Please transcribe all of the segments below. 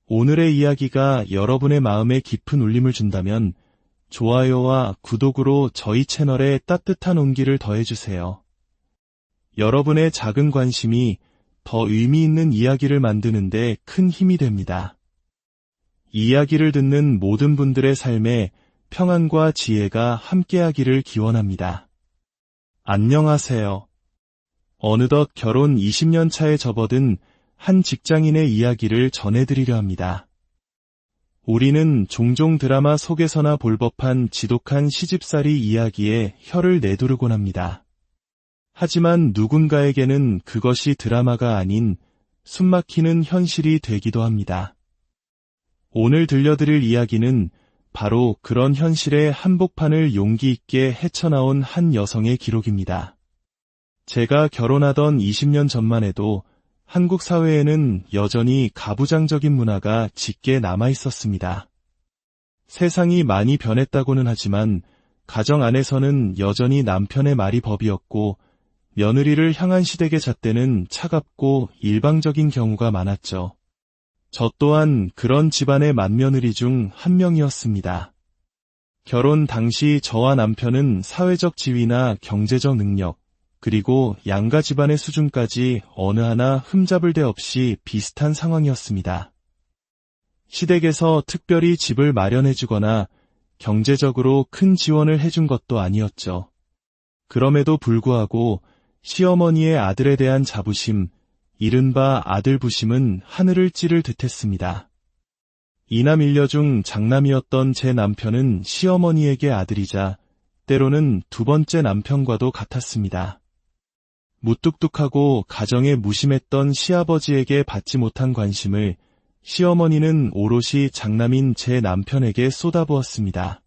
오늘의 이야기가 여러분의 마음에 깊은 울림을 준다면 좋아요와 구독으로 저희 채널에 따뜻한 온기를 더해주세요. 여러분의 작은 관심이 더 의미 있는 이야기를 만드는 데 큰 힘이 됩니다. 이야기를 듣는 모든 분들의 삶에 평안과 지혜가 함께하기를 기원합니다. 안녕하세요. 어느덧 결혼 20년 차에 접어든 한 직장인의 이야기를 전해드리려 합니다. 우리는 종종 드라마 속에서나 볼 법한 지독한 시집살이 이야기에 혀를 내두르곤 합니다. 하지만 누군가에게는 그것이 드라마가 아닌 숨막히는 현실이 되기도 합니다. 오늘 들려드릴 이야기는 바로 그런 현실의 한복판을 용기 있게 헤쳐나온 한 여성의 기록입니다. 제가 결혼하던 20년 전만 해도 한국 사회에는 여전히 가부장적인 문화가 짙게 남아 있었습니다. 세상이 많이 변했다고는 하지만 가정 안에서는 여전히 남편의 말이 법이었고 며느리를 향한 시댁의 잣대는 차갑고 일방적인 경우가 많았죠. 저 또한 그런 집안의 맏며느리 중 한 명이었습니다. 결혼 당시 저와 남편은 사회적 지위나 경제적 능력, 그리고 양가 집안의 수준까지 어느 하나 흠잡을 데 없이 비슷한 상황이었습니다. 시댁에서 특별히 집을 마련해주거나 경제적으로 큰 지원을 해준 것도 아니었죠. 그럼에도 불구하고 시어머니의 아들에 대한 자부심, 이른바 아들부심은 하늘을 찌를 듯했습니다. 이남 일녀 중 장남이었던 제 남편은 시어머니에게 아들이자 때로는 두 번째 남편과도 같았습니다. 무뚝뚝하고 가정에 무심했던 시아버지에게 받지 못한 관심을 시어머니는 오롯이 장남인 제 남편에게 쏟아부었습니다.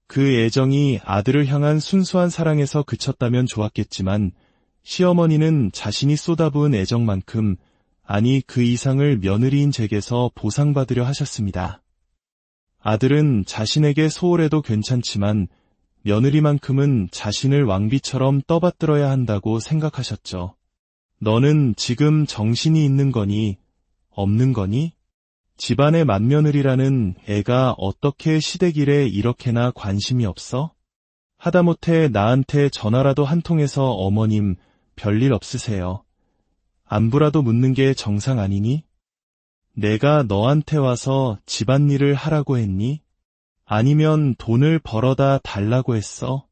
그 애정이 아들을 향한 순수한 사랑에서 그쳤다면 좋았겠지만 시어머니는 자신이 쏟아부은 애정만큼, 아니 그 이상을 며느리인 제게서 보상받으려 하셨습니다. 아들은 자신에게 소홀해도 괜찮지만 며느리만큼은 자신을 왕비처럼 떠받들어야 한다고 생각하셨죠. 너는 지금 정신이 있는 거니? 없는 거니? 집안의 맏며느리라는 애가 어떻게 시댁 일에 이렇게나 관심이 없어? 하다못해 나한테 전화라도 한 통해서 어머님 별일 없으세요? 안부라도 묻는 게 정상 아니니? 내가 너한테 와서 집안일을 하라고 했니? 아니면 돈을 벌어다 달라고 했어?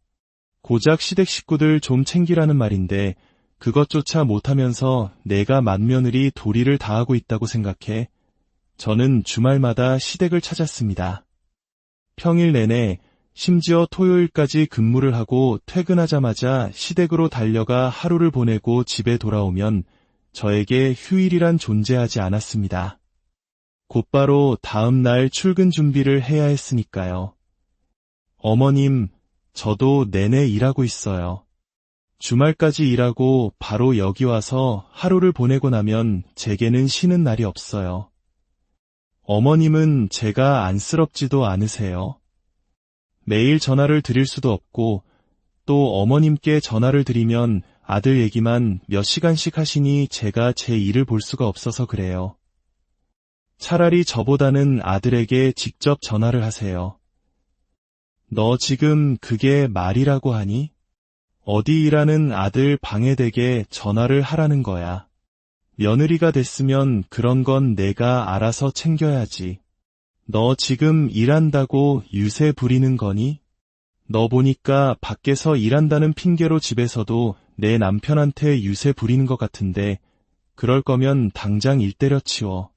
고작 시댁 식구들 좀 챙기라는 말인데 그것조차 못하면서 내가 맏며느리 도리를 다하고 있다고 생각해? 저는 주말마다 시댁을 찾았습니다. 평일 내내 심지어 토요일까지 근무를 하고 퇴근하자마자 시댁으로 달려가 하루를 보내고 집에 돌아오면 저에게 휴일이란 존재하지 않았습니다. 곧바로 다음 날 출근 준비를 해야 했으니까요. 어머님, 저도 내내 일하고 있어요. 주말까지 일하고 바로 여기 와서 하루를 보내고 나면 제게는 쉬는 날이 없어요. 어머님은 제가 안쓰럽지도 않으세요? 매일 전화를 드릴 수도 없고 또 어머님께 전화를 드리면 아들 얘기만 몇 시간씩 하시니 제가 제 일을 볼 수가 없어서 그래요. 차라리 저보다는 아들에게 직접 전화를 하세요. 너 지금 그게 말이라고 하니? 어디 일하는 아들 방해되게 전화를 하라는 거야. 며느리가 됐으면 그런 건 내가 알아서 챙겨야지. 너 지금 일한다고 유세 부리는 거니? 너 보니까 밖에서 일한다는 핑계로 집에서도 내 남편한테 유세 부리는 것 같은데 그럴 거면 당장 일 때려치워.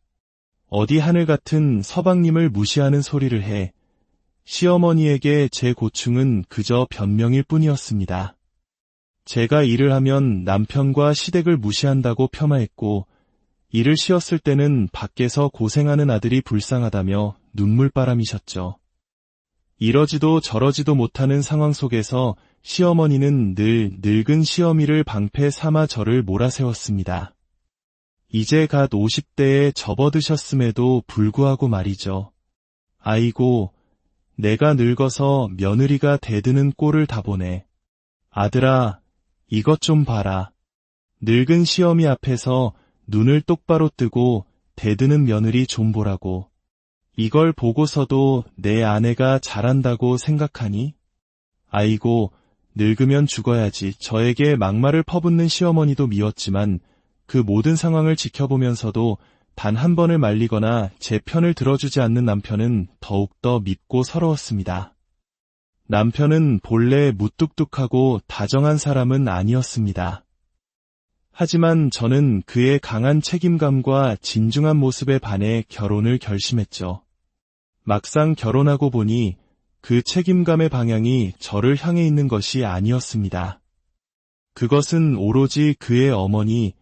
어디 하늘 같은 서방님을 무시하는 소리를 해. 시어머니에게 제 고충은 그저 변명일 뿐이었습니다. 제가 일을 하면 남편과 시댁을 무시한다고 폄하했고 일을 쉬었을 때는 밖에서 고생하는 아들이 불쌍하다며 눈물바람이셨죠. 이러지도 저러지도 못하는 상황 속에서 시어머니는 늘 늙은 시어미를 방패 삼아 저를 몰아세웠습니다. 이제 갓 50대에 접어드셨음에도 불구하고 말이죠. 아이고, 내가 늙어서 며느리가 대드는 꼴을 다 보네. 아들아, 이것 좀 봐라. 늙은 시어미 앞에서 눈을 똑바로 뜨고 대드는 며느리 좀 보라고. 이걸 보고서도 내 아내가 잘한다고 생각하니? 아이고, 늙으면 죽어야지. 저에게 막말을 퍼붓는 시어머니도 미웠지만 그 모든 상황을 지켜보면서도 단 한 번을 말리거나 제 편을 들어주지 않는 남편은 더욱더 밉고 서러웠습니다. 남편은 본래 무뚝뚝하고 다정한 사람은 아니었습니다. 하지만 저는 그의 강한 책임감과 진중한 모습에 반해 결혼을 결심했죠. 막상 결혼하고 보니 그 책임감의 방향이 저를 향해 있는 것이 아니었습니다. 그것은 오로지 그의 어머니,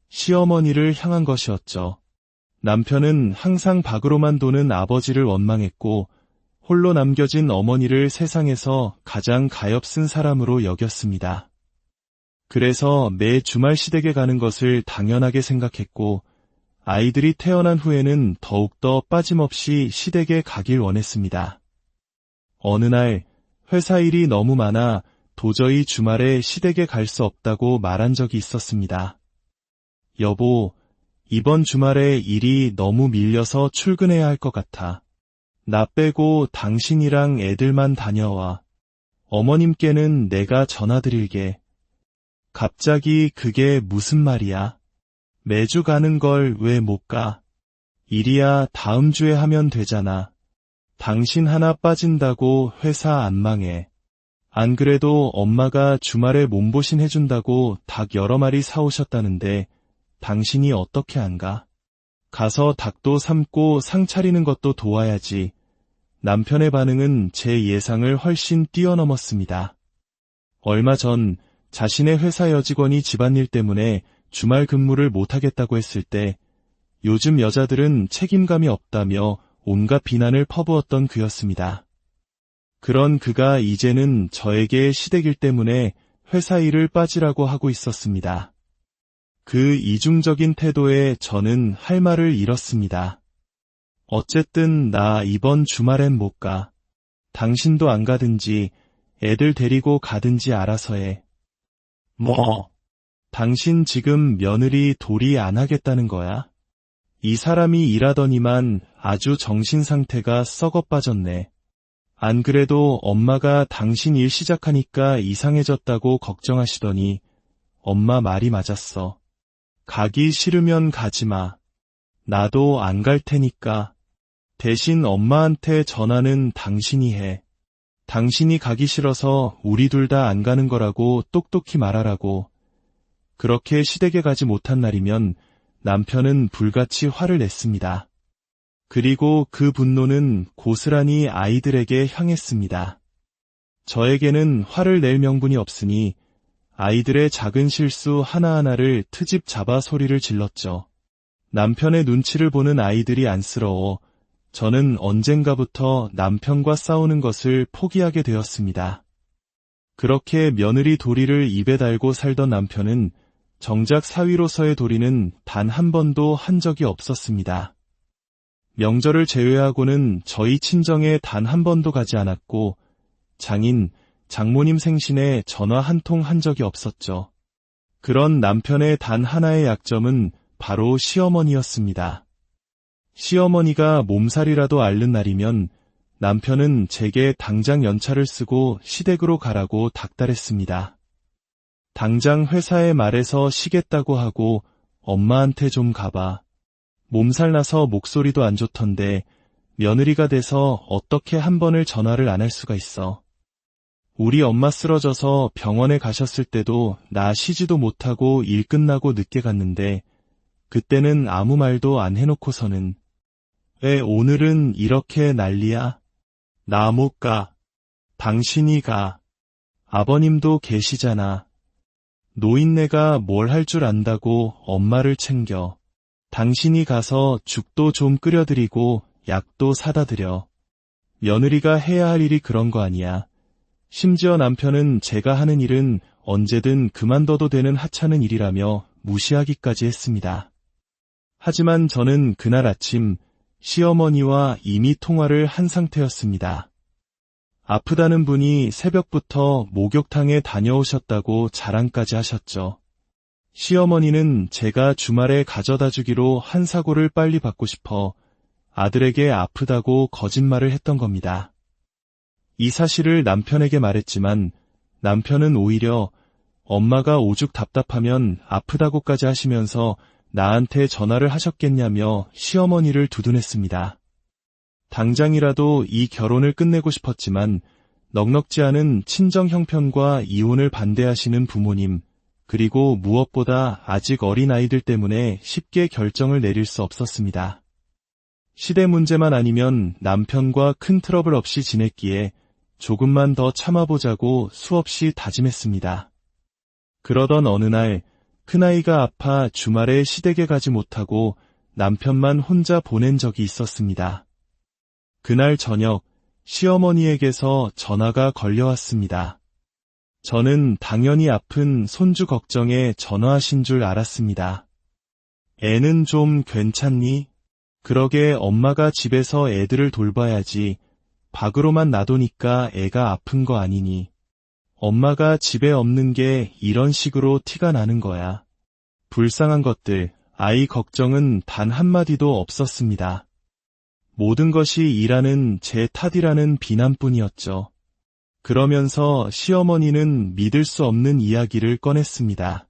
시어머니를 향한 것이었죠. 남편은 항상 밖으로만 도는 아버지를 원망했고 홀로 남겨진 어머니를 세상에서 가장 가엾은 사람으로 여겼습니다. 그래서 매 주말 시댁에 가는 것을 당연하게 생각했고 아이들이 태어난 후에는 더욱더 빠짐없이 시댁에 가길 원했습니다. 어느 날 회사 일이 너무 많아 도저히 주말에 시댁에 갈 수 없다고 말한 적이 있었습니다. 여보, 이번 주말에 일이 너무 밀려서 출근해야 할 것 같아. 나 빼고 당신이랑 애들만 다녀와. 어머님께는 내가 전화드릴게. 갑자기 그게 무슨 말이야? 매주 가는 걸 왜 못 가? 일이야 다음 주에 하면 되잖아. 당신 하나 빠진다고 회사 안 망해. 안 그래도 엄마가 주말에 몸보신 해준다고 닭 여러 마리 사오셨다는데 당신이 어떻게 안 가? 가서 닭도 삶고 상 차리는 것도 도와야지. 남편의 반응은 제 예상을 훨씬 뛰어넘었습니다. 얼마 전 자신의 회사 여직원이 집안일 때문에 주말 근무를 못하겠다고 했을 때 요즘 여자들은 책임감이 없다며 온갖 비난을 퍼부었던 그였습니다. 그런 그가 이제는 저에게 시댁일 때문에 회사 일을 빠지라고 하고 있었습니다. 그 이중적인 태도에 저는 할 말을 잃었습니다. 어쨌든 나 이번 주말엔 못 가. 당신도 안 가든지 애들 데리고 가든지 알아서 해. 뭐? 당신 지금 며느리 도리 안 하겠다는 거야? 이 사람이 일하더니만 아주 정신 상태가 썩어 빠졌네. 안 그래도 엄마가 당신 일 시작하니까 이상해졌다고 걱정하시더니 엄마 말이 맞았어. 가기 싫으면 가지 마. 나도 안 갈 테니까. 대신 엄마한테 전화는 당신이 해. 당신이 가기 싫어서 우리 둘 다 안 가는 거라고 똑똑히 말하라고. 그렇게 시댁에 가지 못한 날이면 남편은 불같이 화를 냈습니다. 그리고 그 분노는 고스란히 아이들에게 향했습니다. 저에게는 화를 낼 명분이 없으니 아이들의 작은 실수 하나하나를 트집 잡아 소리를 질렀죠. 남편의 눈치를 보는 아이들이 안쓰러워 저는 언젠가부터 남편과 싸우는 것을 포기하게 되었습니다. 그렇게 며느리 도리를 입에 달고 살던 남편은 정작 사위로서의 도리는 단 한 번도 한 적이 없었습니다. 명절을 제외하고는 저희 친정에 단 한 번도 가지 않았고 장인, 장모님 생신에 전화 한 통 한 적이 없었죠. 그런 남편의 단 하나의 약점은 바로 시어머니였습니다. 시어머니가 몸살이라도 앓는 날이면 남편은 제게 당장 연차를 쓰고 시댁으로 가라고 닥달했습니다. 당장 회사에 말해서 쉬겠다고 하고 엄마한테 좀 가봐. 몸살 나서 목소리도 안 좋던데 며느리가 돼서 어떻게 한 번을 전화를 안 할 수가 있어. 우리 엄마 쓰러져서 병원에 가셨을 때도 나 쉬지도 못하고 일 끝나고 늦게 갔는데 그때는 아무 말도 안 해놓고서는 왜 오늘은 이렇게 난리야? 나 못 가. 당신이 가. 아버님도 계시잖아. 노인네가 뭘 할 줄 안다고 엄마를 챙겨. 당신이 가서 죽도 좀 끓여드리고 약도 사다 드려. 며느리가 해야 할 일이 그런 거 아니야. 심지어 남편은 제가 하는 일은 언제든 그만둬도 되는 하찮은 일이라며 무시하기까지 했습니다. 하지만 저는 그날 아침 시어머니와 이미 통화를 한 상태였습니다. 아프다는 분이 새벽부터 목욕탕에 다녀오셨다고 자랑까지 하셨죠. 시어머니는 제가 주말에 가져다 주기로 한 사고를 빨리 받고 싶어 아들에게 아프다고 거짓말을 했던 겁니다. 이 사실을 남편에게 말했지만 남편은 오히려 엄마가 오죽 답답하면 아프다고까지 하시면서 나한테 전화를 하셨겠냐며 시어머니를 두둔했습니다. 당장이라도 이 결혼을 끝내고 싶었지만 넉넉지 않은 친정 형편과 이혼을 반대하시는 부모님, 그리고 무엇보다 아직 어린 아이들 때문에 쉽게 결정을 내릴 수 없었습니다. 시대 문제만 아니면 남편과 큰 트러블 없이 지냈기에 조금만 더 참아보자고 수없이 다짐했습니다. 그러던 어느 날 큰아이가 아파 주말에 시댁에 가지 못하고 남편만 혼자 보낸 적이 있었습니다. 그날 저녁 시어머니에게서 전화가 걸려왔습니다. 저는 당연히 아픈 손주 걱정에 전화하신 줄 알았습니다. 애는 좀 괜찮니? 그러게 엄마가 집에서 애들을 돌봐야지. 밖으로만 놔두니까 애가 아픈 거 아니니. 엄마가 집에 없는 게 이런 식으로 티가 나는 거야. 불쌍한 것들, 아이 걱정은 단 한마디도 없었습니다. 모든 것이 일하는 제 탓이라는 비난뿐이었죠. 그러면서 시어머니는 믿을 수 없는 이야기를 꺼냈습니다.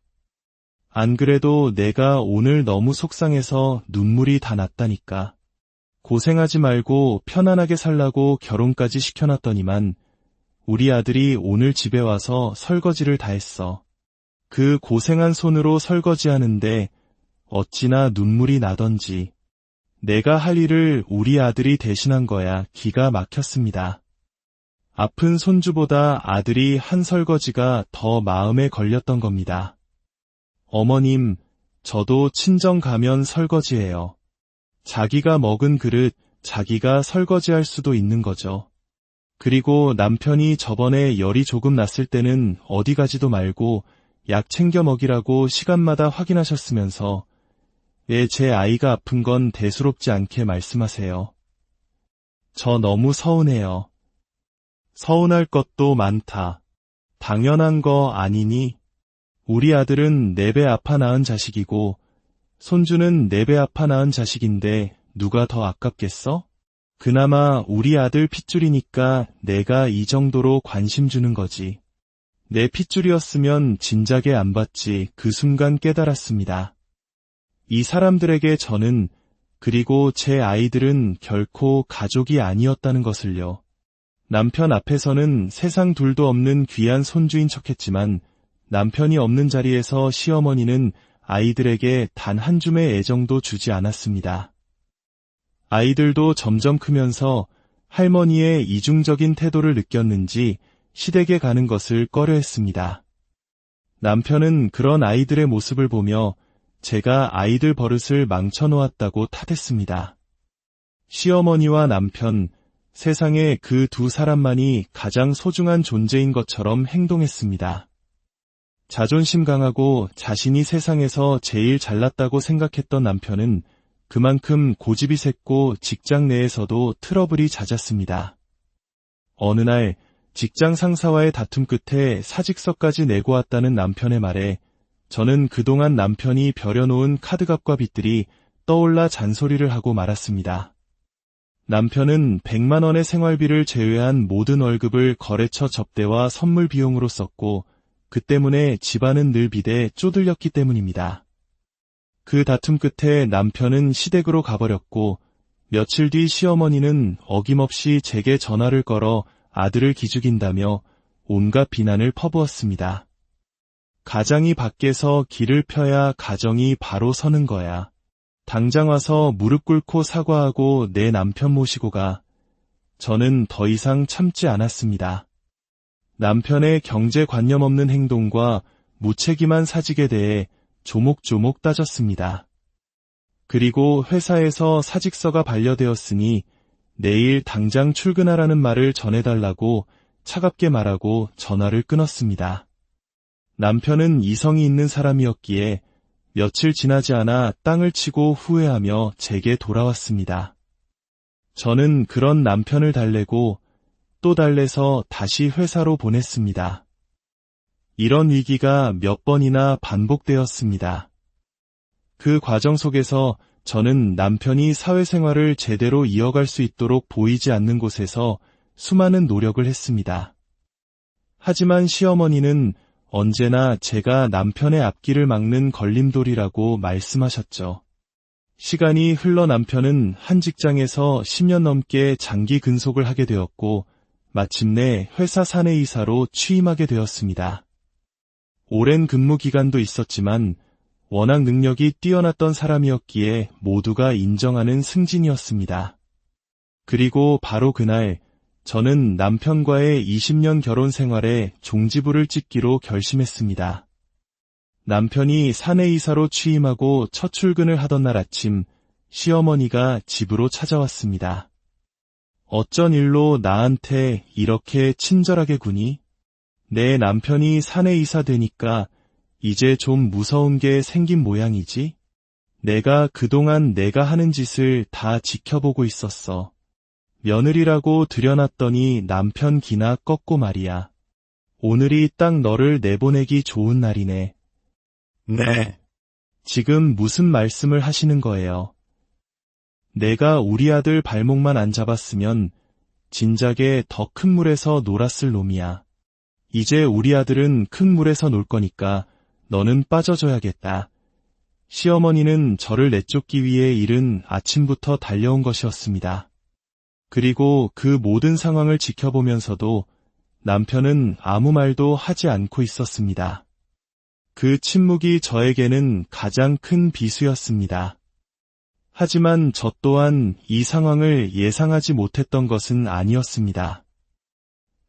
안 그래도 내가 오늘 너무 속상해서 눈물이 다 났다니까. 고생하지 말고 편안하게 살라고 결혼까지 시켜놨더니만 우리 아들이 오늘 집에 와서 설거지를 다 했어. 그 고생한 손으로 설거지하는데 어찌나 눈물이 나던지. 내가 할 일을 우리 아들이 대신한 거야. 기가 막혔습니다. 아픈 손주보다 아들이 한 설거지가 더 마음에 걸렸던 겁니다. 어머님, 저도 친정 가면 설거지해요. 자기가 먹은 그릇, 자기가 설거지할 수도 있는 거죠. 그리고 남편이 저번에 열이 조금 났을 때는 어디 가지도 말고 약 챙겨 먹이라고 시간마다 확인하셨으면서 왜 제 아이가 아픈 건 대수롭지 않게 말씀하세요. 저 너무 서운해요. 서운할 것도 많다. 당연한 거 아니니? 우리 아들은 4배 아파 낳은 자식이고 손주는 4배 아파 낳은 자식인데 누가 더 아깝겠어? 그나마 우리 아들 핏줄이니까 내가 이 정도로 관심 주는 거지. 내 핏줄이었으면 진작에 안 받지. 그 순간 깨달았습니다. 이 사람들에게 저는, 그리고 제 아이들은 결코 가족이 아니었다는 것을요. 남편 앞에서는 세상 둘도 없는 귀한 손주인 척했지만 남편이 없는 자리에서 시어머니는 아이들에게 단 한 줌의 애정도 주지 않았습니다. 아이들도 점점 크면서 할머니의 이중적인 태도를 느꼈는지 시댁에 가는 것을 꺼려했습니다. 남편은 그런 아이들의 모습을 보며 제가 아이들 버릇을 망쳐놓았다고 탓했습니다. 시어머니와 남편, 세상에 그 두 사람만이 가장 소중한 존재인 것처럼 행동했습니다. 자존심 강하고 자신이 세상에서 제일 잘났다고 생각했던 남편은 그만큼 고집이 셌고 직장 내에서도 트러블이 잦았습니다. 어느 날 직장 상사와의 다툼 끝에 사직서까지 내고 왔다는 남편의 말에 저는 그동안 남편이 벼려놓은 카드값과 빚들이 떠올라 잔소리를 하고 말았습니다. 남편은 100만 원의 생활비를 제외한 모든 월급을 거래처 접대와 선물 비용으로 썼고 그 때문에 집안은 늘 빚에 쪼들렸기 때문입니다. 그 다툼 끝에 남편은 시댁으로 가버렸고 며칠 뒤 시어머니는 어김없이 제게 전화를 걸어 아들을 기죽인다며 온갖 비난을 퍼부었습니다. 가장이 밖에서 길을 펴야 가정이 바로 서는 거야. 당장 와서 무릎 꿇고 사과하고 내 남편 모시고 가. 저는 더 이상 참지 않았습니다. 남편의 경제관념 없는 행동과 무책임한 사직에 대해 조목조목 따졌습니다. 그리고 회사에서 사직서가 반려되었으니 내일 당장 출근하라는 말을 전해달라고 차갑게 말하고 전화를 끊었습니다. 남편은 이성이 있는 사람이었기에 며칠 지나지 않아 땅을 치고 후회하며 제게 돌아왔습니다. 저는 그런 남편을 달래고 또 달래서 다시 회사로 보냈습니다. 이런 위기가 몇 번이나 반복되었습니다. 그 과정 속에서 저는 남편이 사회생활을 제대로 이어갈 수 있도록 보이지 않는 곳에서 수많은 노력을 했습니다. 하지만 시어머니는 언제나 제가 남편의 앞길을 막는 걸림돌이라고 말씀하셨죠. 시간이 흘러 남편은 한 직장에서 10년 넘게 장기 근속을 하게 되었고 마침내 회사 사내이사로 취임하게 되었습니다. 오랜 근무 기간도 있었지만 워낙 능력이 뛰어났던 사람이었기에 모두가 인정하는 승진이었습니다. 그리고 바로 그날 저는 남편과의 20년 결혼 생활에 종지부를 찍기로 결심했습니다. 남편이 사내이사로 취임하고 첫 출근을 하던 날 아침 시어머니가 집으로 찾아왔습니다. 어쩐 일로 나한테 이렇게 친절하게 구니? 내 남편이 사내이사 되니까 이제 좀 무서운 게 생긴 모양이지? 내가 그동안 내가 하는 짓을 다 지켜보고 있었어. 며느리라고 들여놨더니 남편 기나 꺾고 말이야. 오늘이 딱 너를 내보내기 좋은 날이네. 네. 지금 무슨 말씀을 하시는 거예요? 내가 우리 아들 발목만 안 잡았으면 진작에 더 큰 물에서 놀았을 놈이야. 이제 우리 아들은 큰 물에서 놀 거니까 너는 빠져줘야겠다. 시어머니는 저를 내쫓기 위해 이른 아침부터 달려온 것이었습니다. 그리고 그 모든 상황을 지켜보면서도 남편은 아무 말도 하지 않고 있었습니다. 그 침묵이 저에게는 가장 큰 비수였습니다. 하지만 저 또한 이 상황을 예상하지 못했던 것은 아니었습니다.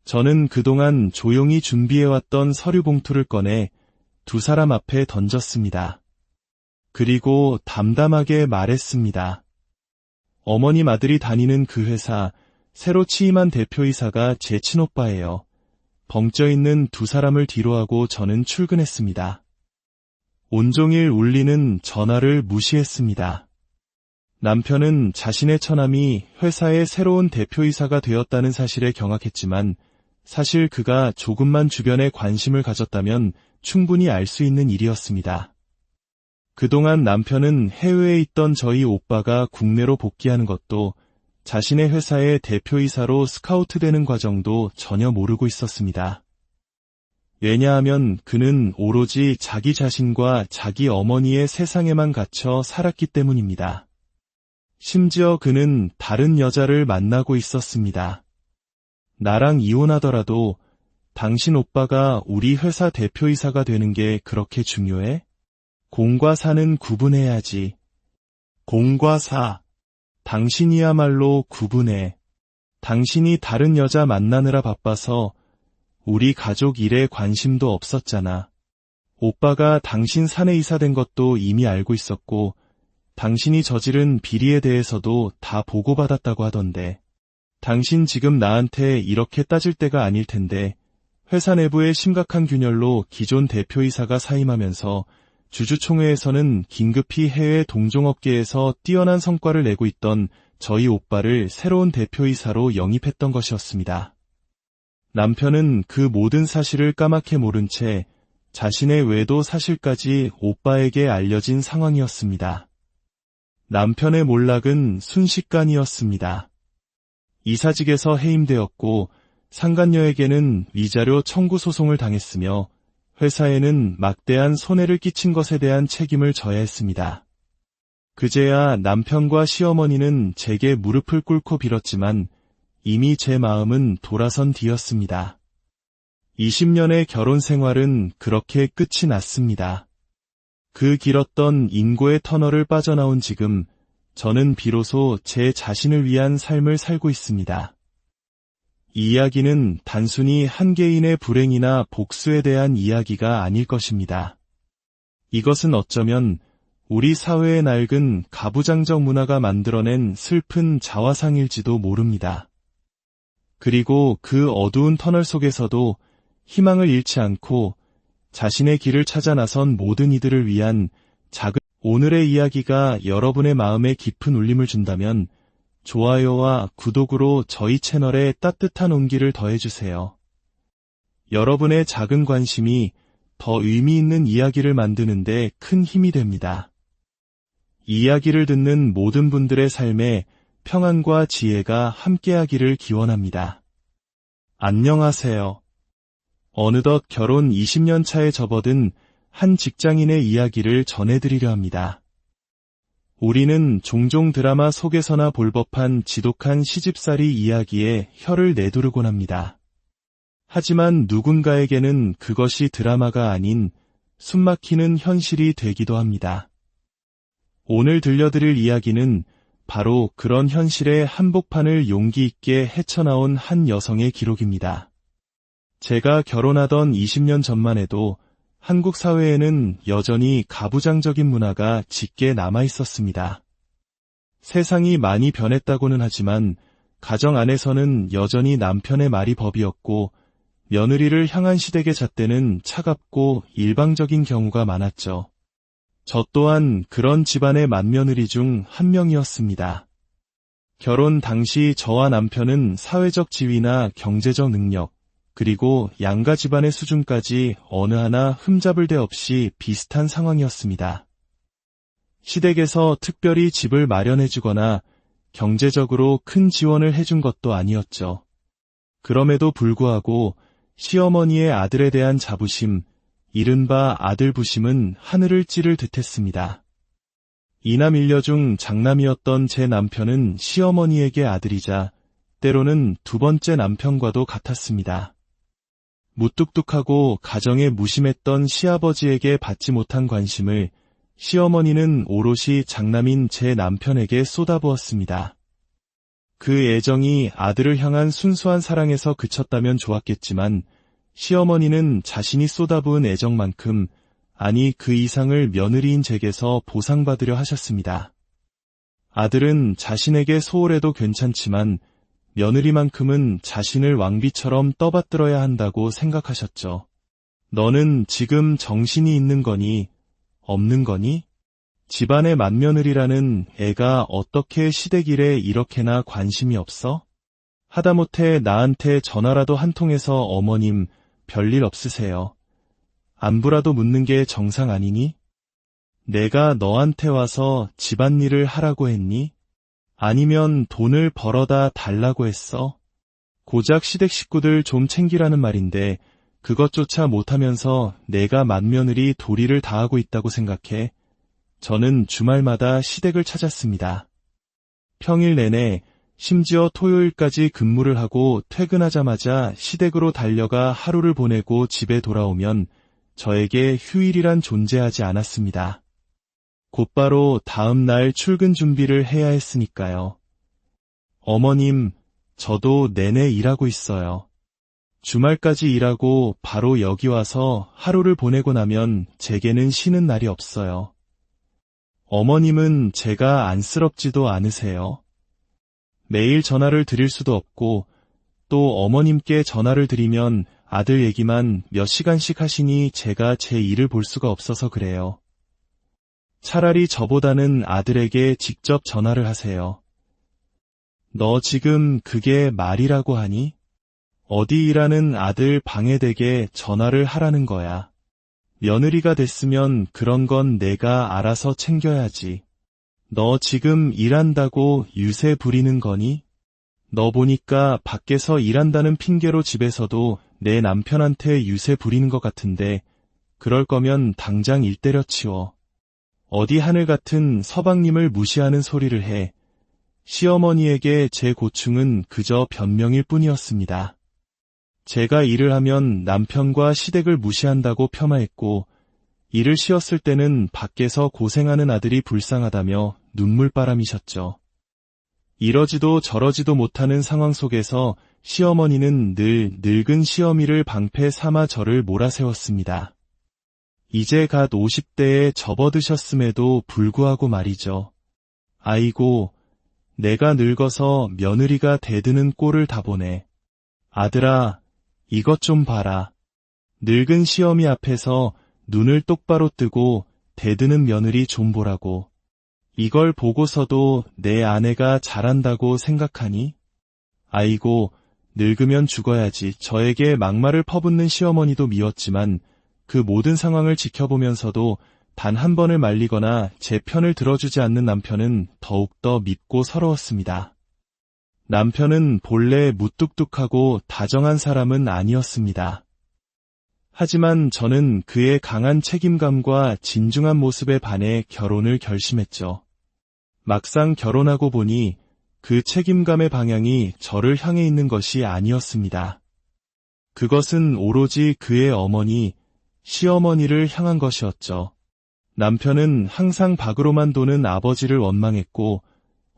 저는 그동안 조용히 준비해왔던 서류 봉투를 꺼내 두 사람 앞에 던졌습니다. 그리고 담담하게 말했습니다. 어머님 아들이 다니는 그 회사, 새로 취임한 대표이사가 제 친오빠예요. 벙쪄있는 두 사람을 뒤로하고 저는 출근했습니다. 온종일 울리는 전화를 무시했습니다. 남편은 자신의 처남이 회사의 새로운 대표이사가 되었다는 사실에 경악했지만 사실 그가 조금만 주변에 관심을 가졌다면 충분히 알 수 있는 일이었습니다. 그동안 남편은 해외에 있던 저희 오빠가 국내로 복귀하는 것도 자신의 회사의 대표이사로 스카우트되는 과정도 전혀 모르고 있었습니다. 왜냐하면 그는 오로지 자기 자신과 자기 어머니의 세상에만 갇혀 살았기 때문입니다. 심지어 그는 다른 여자를 만나고 있었습니다. 나랑 이혼하더라도 당신 오빠가 우리 회사 대표이사가 되는 게 그렇게 중요해? 공과 사는 구분해야지. 공과 사. 당신이야말로 구분해. 당신이 다른 여자 만나느라 바빠서 우리 가족 일에 관심도 없었잖아. 오빠가 당신 사내이사 된 것도 이미 알고 있었고 당신이 저지른 비리에 대해서도 다 보고받았다고 하던데 당신 지금 나한테 이렇게 따질 때가 아닐 텐데 회사 내부의 심각한 균열로 기존 대표이사가 사임하면서 주주총회에서는 긴급히 해외 동종업계에서 뛰어난 성과를 내고 있던 저희 오빠를 새로운 대표이사로 영입했던 것이었습니다. 남편은 그 모든 사실을 까맣게 모른 채 자신의 외도 사실까지 오빠에게 알려진 상황이었습니다. 남편의 몰락은 순식간이었습니다. 이사직에서 해임되었고 상간녀에게는 위자료 청구 소송을 당했으며 회사에는 막대한 손해를 끼친 것에 대한 책임을 져야 했습니다. 그제야 남편과 시어머니는 제게 무릎을 꿇고 빌었지만 이미 제 마음은 돌아선 뒤였습니다. 20년의 결혼 생활은 그렇게 끝이 났습니다. 그 길었던 인고의 터널을 빠져나온 지금 저는 비로소 제 자신을 위한 삶을 살고 있습니다. 이 이야기는 단순히 한 개인의 불행이나 복수에 대한 이야기가 아닐 것입니다. 이것은 어쩌면 우리 사회의 낡은 가부장적 문화가 만들어낸 슬픈 자화상일지도 모릅니다. 그리고 그 어두운 터널 속에서도 희망을 잃지 않고 자신의 길을 찾아 나선 모든 이들을 위한 작은 오늘의 이야기가 여러분의 마음에 깊은 울림을 준다면 좋아요와 구독으로 저희 채널에 따뜻한 온기를 더해주세요. 여러분의 작은 관심이 더 의미 있는 이야기를 만드는데 큰 힘이 됩니다. 이 이야기를 듣는 모든 분들의 삶에 평안과 지혜가 함께하기를 기원합니다. 안녕하세요. 어느덧 결혼 20년 차에 접어든 한 직장인의 이야기를 전해드리려 합니다. 우리는 종종 드라마 속에서나 볼 법한 지독한 시집살이 이야기에 혀를 내두르곤 합니다. 하지만 누군가에게는 그것이 드라마가 아닌 숨막히는 현실이 되기도 합니다. 오늘 들려드릴 이야기는 바로 그런 현실의 한복판을 용기 있게 헤쳐나온 한 여성의 기록입니다. 제가 결혼하던 20년 전만 해도 한국 사회에는 여전히 가부장적인 문화가 짙게 남아 있었습니다. 세상이 많이 변했다고는 하지만 가정 안에서는 여전히 남편의 말이 법이었고 며느리를 향한 시댁의 잣대는 차갑고 일방적인 경우가 많았죠. 저 또한 그런 집안의 맏며느리 중 한 명이었습니다. 결혼 당시 저와 남편은 사회적 지위나 경제적 능력, 그리고 양가 집안의 수준까지 어느 하나 흠잡을 데 없이 비슷한 상황이었습니다. 시댁에서 특별히 집을 마련해주거나 경제적으로 큰 지원을 해준 것도 아니었죠. 그럼에도 불구하고 시어머니의 아들에 대한 자부심, 이른바 아들부심은 하늘을 찌를 듯했습니다. 이남 일녀 중 장남이었던 제 남편은 시어머니에게 아들이자 때로는 두 번째 남편과도 같았습니다. 무뚝뚝하고 가정에 무심했던 시아버지에게 받지 못한 관심을 시어머니는 오롯이 장남인 제 남편에게 쏟아부었습니다. 그 애정이 아들을 향한 순수한 사랑에서 그쳤다면 좋았겠지만 시어머니는 자신이 쏟아부은 애정만큼, 아니 그 이상을 며느리인 제게서 보상받으려 하셨습니다. 아들은 자신에게 소홀해도 괜찮지만 며느리만큼은 자신을 왕비처럼 떠받들어야 한다고 생각하셨죠. 너는 지금 정신이 있는 거니? 없는 거니? 집안의 맏며느리라는 애가 어떻게 시댁 일에 이렇게나 관심이 없어? 하다못해 나한테 전화라도 한 통해서 어머님 별일 없으세요? 안부라도 묻는 게 정상 아니니? 내가 너한테 와서 집안일을 하라고 했니? 아니면 돈을 벌어다 달라고 했어? 고작 시댁 식구들 좀 챙기라는 말인데 그것조차 못하면서 내가 맏며느리 도리를 다하고 있다고 생각해? 저는 주말마다 시댁을 찾았습니다. 평일 내내 심지어 토요일까지 근무를 하고 퇴근하자마자 시댁으로 달려가 하루를 보내고 집에 돌아오면 저에게 휴일이란 존재하지 않았습니다. 곧바로 다음 날 출근 준비를 해야 했으니까요. 어머님, 저도 내내 일하고 있어요. 주말까지 일하고 바로 여기 와서 하루를 보내고 나면 제게는 쉬는 날이 없어요. 어머님은 제가 안쓰럽지도 않으세요? 매일 전화를 드릴 수도 없고 또 어머님께 전화를 드리면 아들 얘기만 몇 시간씩 하시니 제가 제 일을 볼 수가 없어서 그래요. 차라리 저보다는 아들에게 직접 전화를 하세요. 너 지금 그게 말이라고 하니? 어디 일하는 아들 방해되게 전화를 하라는 거야. 며느리가 됐으면 그런 건 내가 알아서 챙겨야지. 너 지금 일한다고 유세 부리는 거니? 너 보니까 밖에서 일한다는 핑계로 집에서도 내 남편한테 유세 부리는 것 같은데 그럴 거면 당장 일 때려치워. 어디 하늘 같은 서방님을 무시하는 소리를 해. 시어머니에게 제 고충은 그저 변명일 뿐이었습니다. 제가 일을 하면 남편과 시댁을 무시한다고 폄하했고 일을 쉬었을 때는 밖에서 고생하는 아들이 불쌍하다며 눈물바람이셨죠. 이러지도 저러지도 못하는 상황 속에서 시어머니는 늘 늙은 시어미를 방패 삼아 저를 몰아세웠습니다. 이제 갓 50대에 접어드셨음에도 불구하고 말이죠. 아이고, 내가 늙어서 며느리가 대드는 꼴을 다 보네. 아들아, 이것 좀 봐라. 늙은 시어미 앞에서 눈을 똑바로 뜨고 대드는 며느리 좀 보라고. 이걸 보고서도 내 아내가 잘한다고 생각하니? 아이고, 늙으면 죽어야지. 저에게 막말을 퍼붓는 시어머니도 미웠지만 그 모든 상황을 지켜보면서도 단 한 번을 말리거나 제 편을 들어주지 않는 남편은 더욱더 밉고 서러웠습니다. 남편은 본래 무뚝뚝하고 다정한 사람은 아니었습니다. 하지만 저는 그의 강한 책임감과 진중한 모습에 반해 결혼을 결심했죠. 막상 결혼하고 보니 그 책임감의 방향이 저를 향해 있는 것이 아니었습니다. 그것은 오로지 그의 어머니, 시어머니를 향한 것이었죠. 남편은 항상 밖으로만 도는 아버지를 원망했고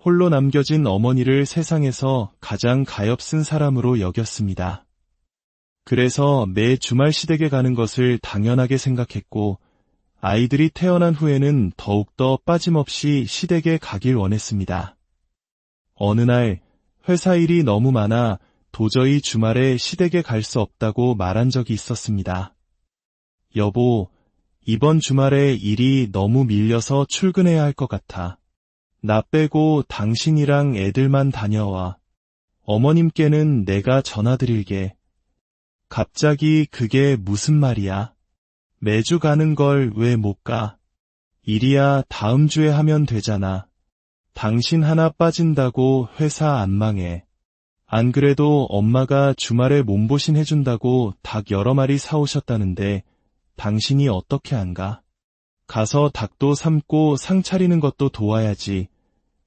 홀로 남겨진 어머니를 세상에서 가장 가엾은 사람으로 여겼습니다. 그래서 매 주말 시댁에 가는 것을 당연하게 생각했고 아이들이 태어난 후에는 더욱더 빠짐없이 시댁에 가길 원했습니다. 어느 날 회사 일이 너무 많아 도저히 주말에 시댁에 갈 수 없다고 말한 적이 있었습니다. 여보, 이번 주말에 일이 너무 밀려서 출근해야 할 것 같아. 나 빼고 당신이랑 애들만 다녀와. 어머님께는 내가 전화드릴게. 갑자기 그게 무슨 말이야? 매주 가는 걸 왜 못 가? 일이야 다음 주에 하면 되잖아. 당신 하나 빠진다고 회사 안 망해. 안 그래도 엄마가 주말에 몸보신 해준다고 닭 여러 마리 사오셨다는데 당신이 어떻게 안 가? 가서 닭도 삶고 상 차리는 것도 도와야지.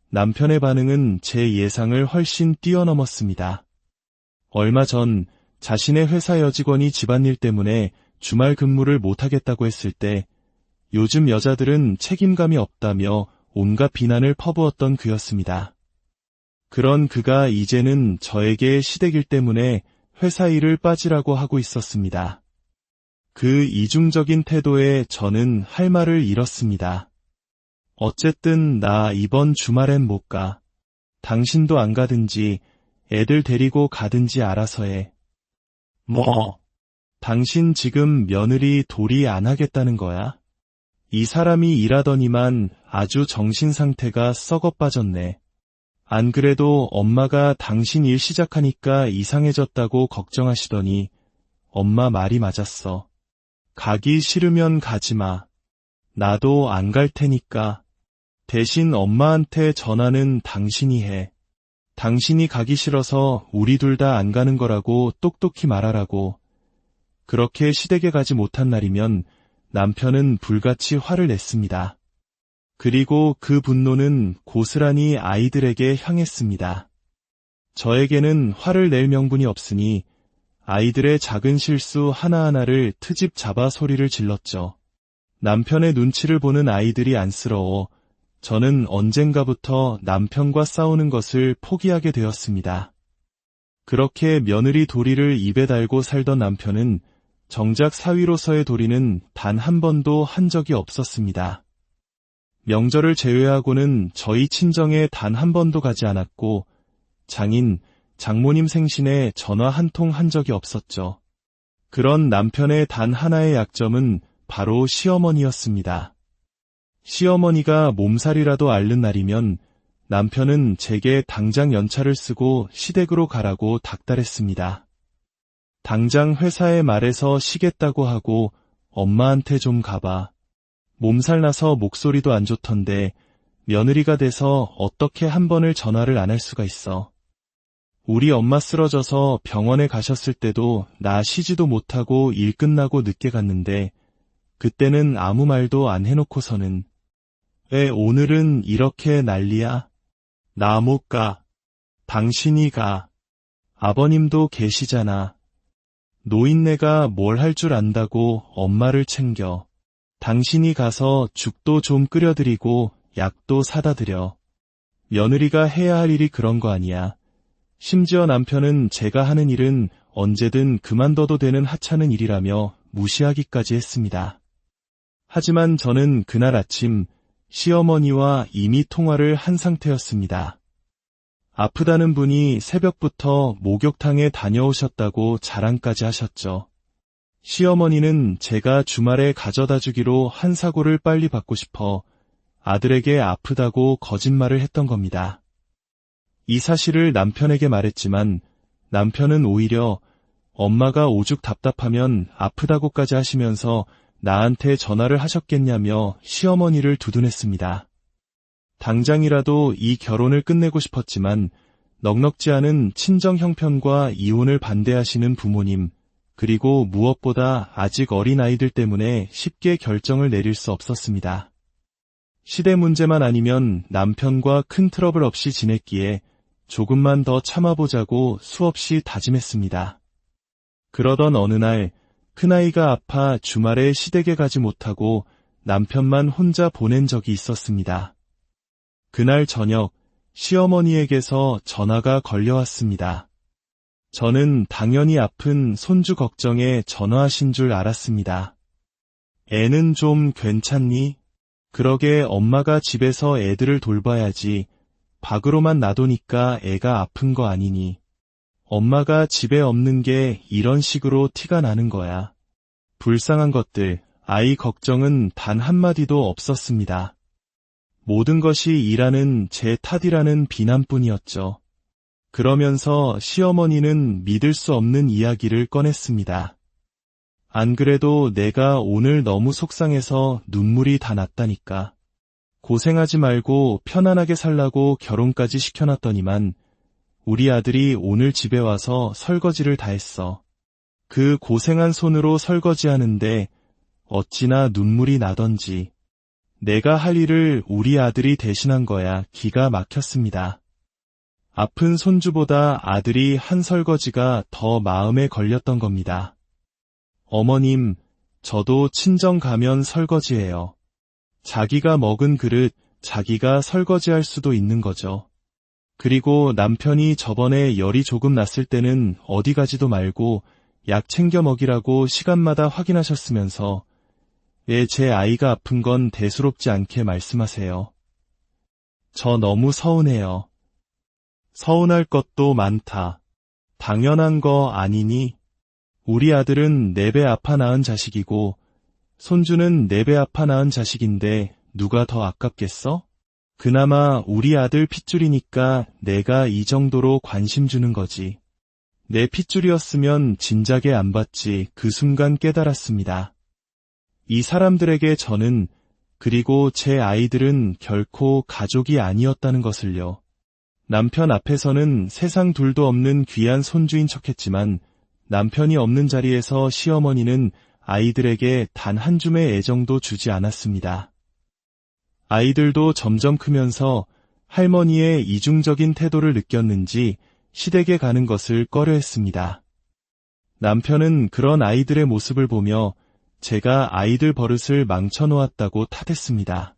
남편의 반응은 제 예상을 훨씬 뛰어넘었습니다. 얼마 전 자신의 회사 여직원이 집안일 때문에 주말 근무를 못하겠다고 했을 때 요즘 여자들은 책임감이 없다며 온갖 비난을 퍼부었던 그였습니다. 그런 그가 이제는 저에게 시댁일 때문에 회사 일을 빠지라고 하고 있었습니다. 그 이중적인 태도에 저는 할 말을 잃었습니다. 어쨌든 나 이번 주말엔 못 가. 당신도 안 가든지 애들 데리고 가든지 알아서 해. 뭐? 당신 지금 며느리 도리 안 하겠다는 거야? 이 사람이 일하더니만 아주 정신 상태가 썩어 빠졌네. 안 그래도 엄마가 당신 일 시작하니까 이상해졌다고 걱정하시더니 엄마 말이 맞았어. 가기 싫으면 가지 마. 나도 안 갈 테니까. 대신 엄마한테 전화는 당신이 해. 당신이 가기 싫어서 우리 둘 다 안 가는 거라고 똑똑히 말하라고. 그렇게 시댁에 가지 못한 날이면 남편은 불같이 화를 냈습니다. 그리고 그 분노는 고스란히 아이들에게 향했습니다. 저에게는 화를 낼 명분이 없으니 아이들의 작은 실수 하나하나를 트집 잡아 소리를 질렀죠. 남편의 눈치를 보는 아이들이 안쓰러워 저는 언젠가부터 남편과 싸우는 것을 포기하게 되었습니다. 그렇게 며느리 도리를 입에 달고 살던 남편은 정작 사위로서의 도리는 단 한 번도 한 적이 없었습니다. 명절을 제외하고는 저희 친정에 단 한 번도 가지 않았고 장인, 장모님 생신에 전화 한 통 한 적이 없었죠. 그런 남편의 단 하나의 약점은 바로 시어머니였습니다. 시어머니가 몸살이라도 앓는 날이면 남편은 제게 당장 연차를 쓰고 시댁으로 가라고 닥달했습니다. 당장 회사에 말해서 쉬겠다고 하고 엄마한테 좀 가봐. 몸살 나서 목소리도 안 좋던데 며느리가 돼서 어떻게 한 번을 전화를 안 할 수가 있어. 우리 엄마 쓰러져서 병원에 가셨을 때도 나 쉬지도 못하고 일 끝나고 늦게 갔는데 그때는 아무 말도 안 해놓고서는 왜 오늘은 이렇게 난리야? 나 못 가. 당신이 가. 아버님도 계시잖아. 노인네가 뭘 할 줄 안다고 엄마를 챙겨. 당신이 가서 죽도 좀 끓여드리고 약도 사다 드려. 며느리가 해야 할 일이 그런 거 아니야. 심지어 남편은 제가 하는 일은 언제든 그만둬도 되는 하찮은 일이라며 무시하기까지 했습니다. 하지만 저는 그날 아침 시어머니와 이미 통화를 한 상태였습니다. 아프다는 분이 새벽부터 목욕탕에 다녀오셨다고 자랑까지 하셨죠. 시어머니는 제가 주말에 가져다 주기로 한 사고를 빨리 받고 싶어 아들에게 아프다고 거짓말을 했던 겁니다. 이 사실을 남편에게 말했지만 남편은 오히려 엄마가 오죽 답답하면 아프다고까지 하시면서 나한테 전화를 하셨겠냐며 시어머니를 두둔했습니다. 당장이라도 이 결혼을 끝내고 싶었지만 넉넉지 않은 친정 형편과 이혼을 반대하시는 부모님, 그리고 무엇보다 아직 어린 아이들 때문에 쉽게 결정을 내릴 수 없었습니다. 시대 문제만 아니면 남편과 큰 트러블 없이 지냈기에 조금만 더 참아보자고 수없이 다짐했습니다. 그러던 어느 날 큰아이가 아파 주말에 시댁에 가지 못하고 남편만 혼자 보낸 적이 있었습니다. 그날 저녁 시어머니에게서 전화가 걸려왔습니다. 저는 당연히 아픈 손주 걱정에 전화하신 줄 알았습니다. 애는 좀 괜찮니? 그러게 엄마가 집에서 애들을 돌봐야지. 밖으로만 놔두니까 애가 아픈 거 아니니. 엄마가 집에 없는 게 이런 식으로 티가 나는 거야. 불쌍한 것들, 아이 걱정은 단 한마디도 없었습니다. 모든 것이 일하는 제 탓이라는 비난뿐이었죠. 그러면서 시어머니는 믿을 수 없는 이야기를 꺼냈습니다. 안 그래도 내가 오늘 너무 속상해서 눈물이 다 났다니까. 고생하지 말고 편안하게 살라고 결혼까지 시켜놨더니만 우리 아들이 오늘 집에 와서 설거지를 다 했어. 그 고생한 손으로 설거지하는데 어찌나 눈물이 나던지. 내가 할 일을 우리 아들이 대신한 거야. 기가 막혔습니다. 아픈 손주보다 아들이 한 설거지가 더 마음에 걸렸던 겁니다. 어머님, 저도 친정 가면 설거지해요. 자기가 먹은 그릇, 자기가 설거지할 수도 있는 거죠. 그리고 남편이 저번에 열이 조금 났을 때는 어디 가지도 말고 약 챙겨 먹이라고 시간마다 확인하셨으면서 왜 제 아이가 아픈 건 대수롭지 않게 말씀하세요. 저 너무 서운해요. 서운할 것도 많다. 당연한 거 아니니? 우리 아들은 4배 아파 낳은 자식이고 손주는 4배 아파 낳은 자식인데 누가 더 아깝겠어? 그나마 우리 아들 핏줄이니까 내가 이 정도로 관심 주는 거지. 내 핏줄이었으면 진작에 안 받지. 그 순간 깨달았습니다. 이 사람들에게 저는, 그리고 제 아이들은 결코 가족이 아니었다는 것을요. 남편 앞에서는 세상 둘도 없는 귀한 손주인 척했지만 남편이 없는 자리에서 시어머니는 아이들에게 단 한 줌의 애정도 주지 않았습니다. 아이들도 점점 크면서 할머니의 이중적인 태도를 느꼈는지 시댁에 가는 것을 꺼려했습니다. 남편은 그런 아이들의 모습을 보며 제가 아이들 버릇을 망쳐놓았다고 탓했습니다.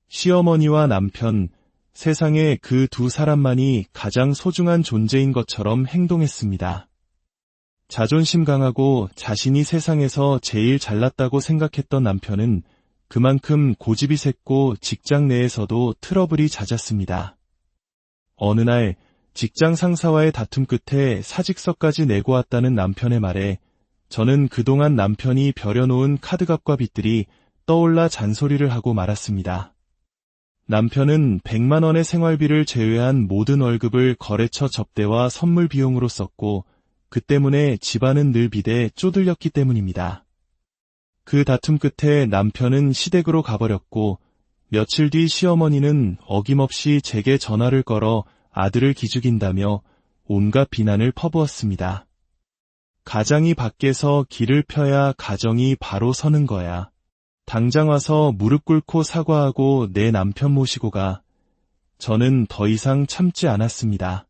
시어머니와 남편, 세상에 그 두 사람만이 가장 소중한 존재인 것처럼 행동했습니다. 자존심 강하고 자신이 세상에서 제일 잘났다고 생각했던 남편은 그만큼 고집이 셌고 직장 내에서도 트러블이 잦았습니다. 어느 날 직장 상사와의 다툼 끝에 사직서까지 내고 왔다는 남편의 말에 저는 그동안 남편이 벼려놓은 카드값과 빚들이 떠올라 잔소리를 하고 말았습니다. 남편은 100만 원의 생활비를 제외한 모든 월급을 거래처 접대와 선물 비용으로 썼고 그 때문에 집안은 늘 빚에 쪼들렸기 때문입니다. 그 다툼 끝에 남편은 시댁으로 가버렸고 며칠 뒤 시어머니는 어김없이 제게 전화를 걸어 아들을 기죽인다며 온갖 비난을 퍼부었습니다. 가장이 밖에서 길을 펴야 가정이 바로 서는 거야. 당장 와서 무릎 꿇고 사과하고 내 남편 모시고 가. 저는 더 이상 참지 않았습니다.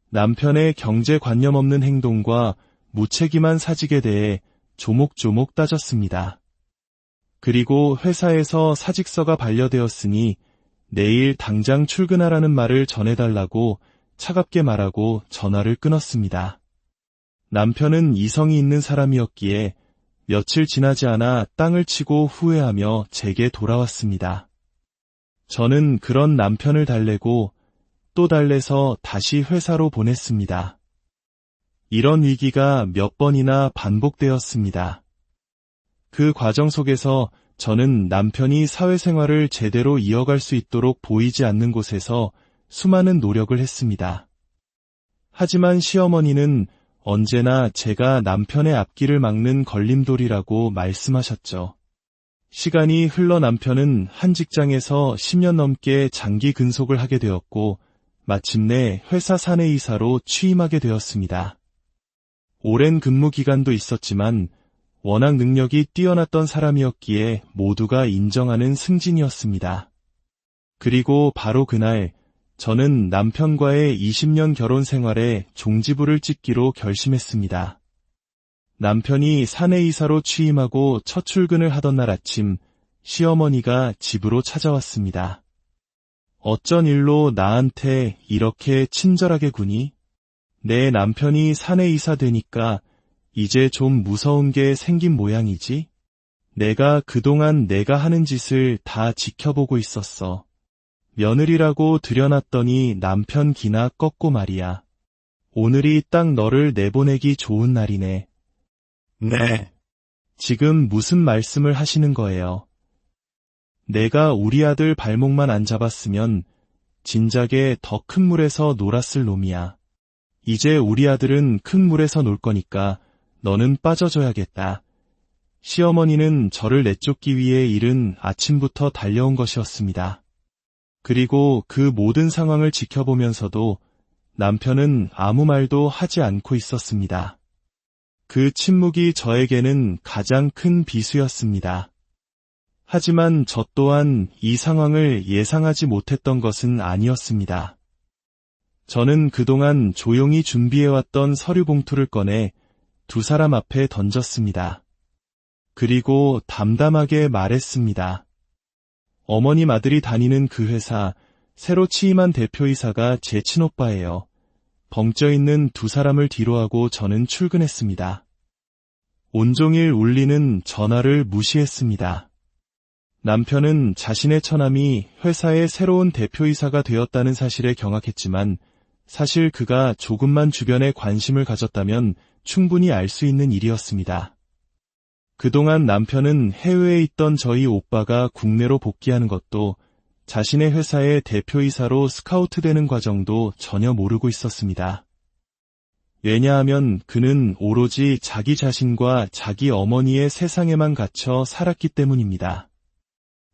남편의 경제관념 없는 행동과 무책임한 사직에 대해 조목조목 따졌습니다. 그리고 회사에서 사직서가 반려되었으니 내일 당장 출근하라는 말을 전해달라고 차갑게 말하고 전화를 끊었습니다. 남편은 이성이 있는 사람이었기에 며칠 지나지 않아 땅을 치고 후회하며 제게 돌아왔습니다. 저는 그런 남편을 달래고 또 달래서 다시 회사로 보냈습니다. 이런 위기가 몇 번이나 반복되었습니다. 그 과정 속에서 저는 남편이 사회생활을 제대로 이어갈 수 있도록 보이지 않는 곳에서 수많은 노력을 했습니다. 하지만 시어머니는 언제나 제가 남편의 앞길을 막는 걸림돌이라고 말씀하셨죠. 시간이 흘러 남편은 한 직장에서 10년 넘게 장기 근속을 하게 되었고 마침내 회사 사내이사로 취임하게 되었습니다. 오랜 근무 기간도 있었지만 워낙 능력이 뛰어났던 사람이었기에 모두가 인정하는 승진이었습니다. 그리고 바로 그날 저는 남편과의 20년 결혼 생활에 종지부를 찍기로 결심했습니다. 남편이 사내이사로 취임하고 첫 출근을 하던 날 아침 시어머니가 집으로 찾아왔습니다. 어쩐 일로 나한테 이렇게 친절하게 구니? 내 남편이 사내이사 되니까 이제 좀 무서운 게 생긴 모양이지? 내가 그동안 내가 하는 짓을 다 지켜보고 있었어. 며느리라고 들여놨더니 남편 기나 꺾고 말이야. 오늘이 딱 너를 내보내기 좋은 날이네. 네. 지금 무슨 말씀을 하시는 거예요? 내가 우리 아들 발목만 안 잡았으면 진작에 더 큰 물에서 놀았을 놈이야. 이제 우리 아들은 큰 물에서 놀 거니까 너는 빠져줘야겠다. 시어머니는 저를 내쫓기 위해 이른 아침부터 달려온 것이었습니다. 그리고 그 모든 상황을 지켜보면서도 남편은 아무 말도 하지 않고 있었습니다. 그 침묵이 저에게는 가장 큰 비수였습니다. 하지만 저 또한 이 상황을 예상하지 못했던 것은 아니었습니다. 저는 그동안 조용히 준비해왔던 서류 봉투를 꺼내 두 사람 앞에 던졌습니다. 그리고 담담하게 말했습니다. 어머님 아들이 다니는 그 회사, 새로 취임한 대표이사가 제 친오빠예요. 벙쪄있는 두 사람을 뒤로하고 저는 출근했습니다. 온종일 울리는 전화를 무시했습니다. 남편은 자신의 처남이 회사의 새로운 대표이사가 되었다는 사실에 경악했지만 사실 그가 조금만 주변에 관심을 가졌다면 충분히 알 수 있는 일이었습니다. 그동안 남편은 해외에 있던 저희 오빠가 국내로 복귀하는 것도 자신의 회사의 대표이사로 스카우트되는 과정도 전혀 모르고 있었습니다. 왜냐하면 그는 오로지 자기 자신과 자기 어머니의 세상에만 갇혀 살았기 때문입니다.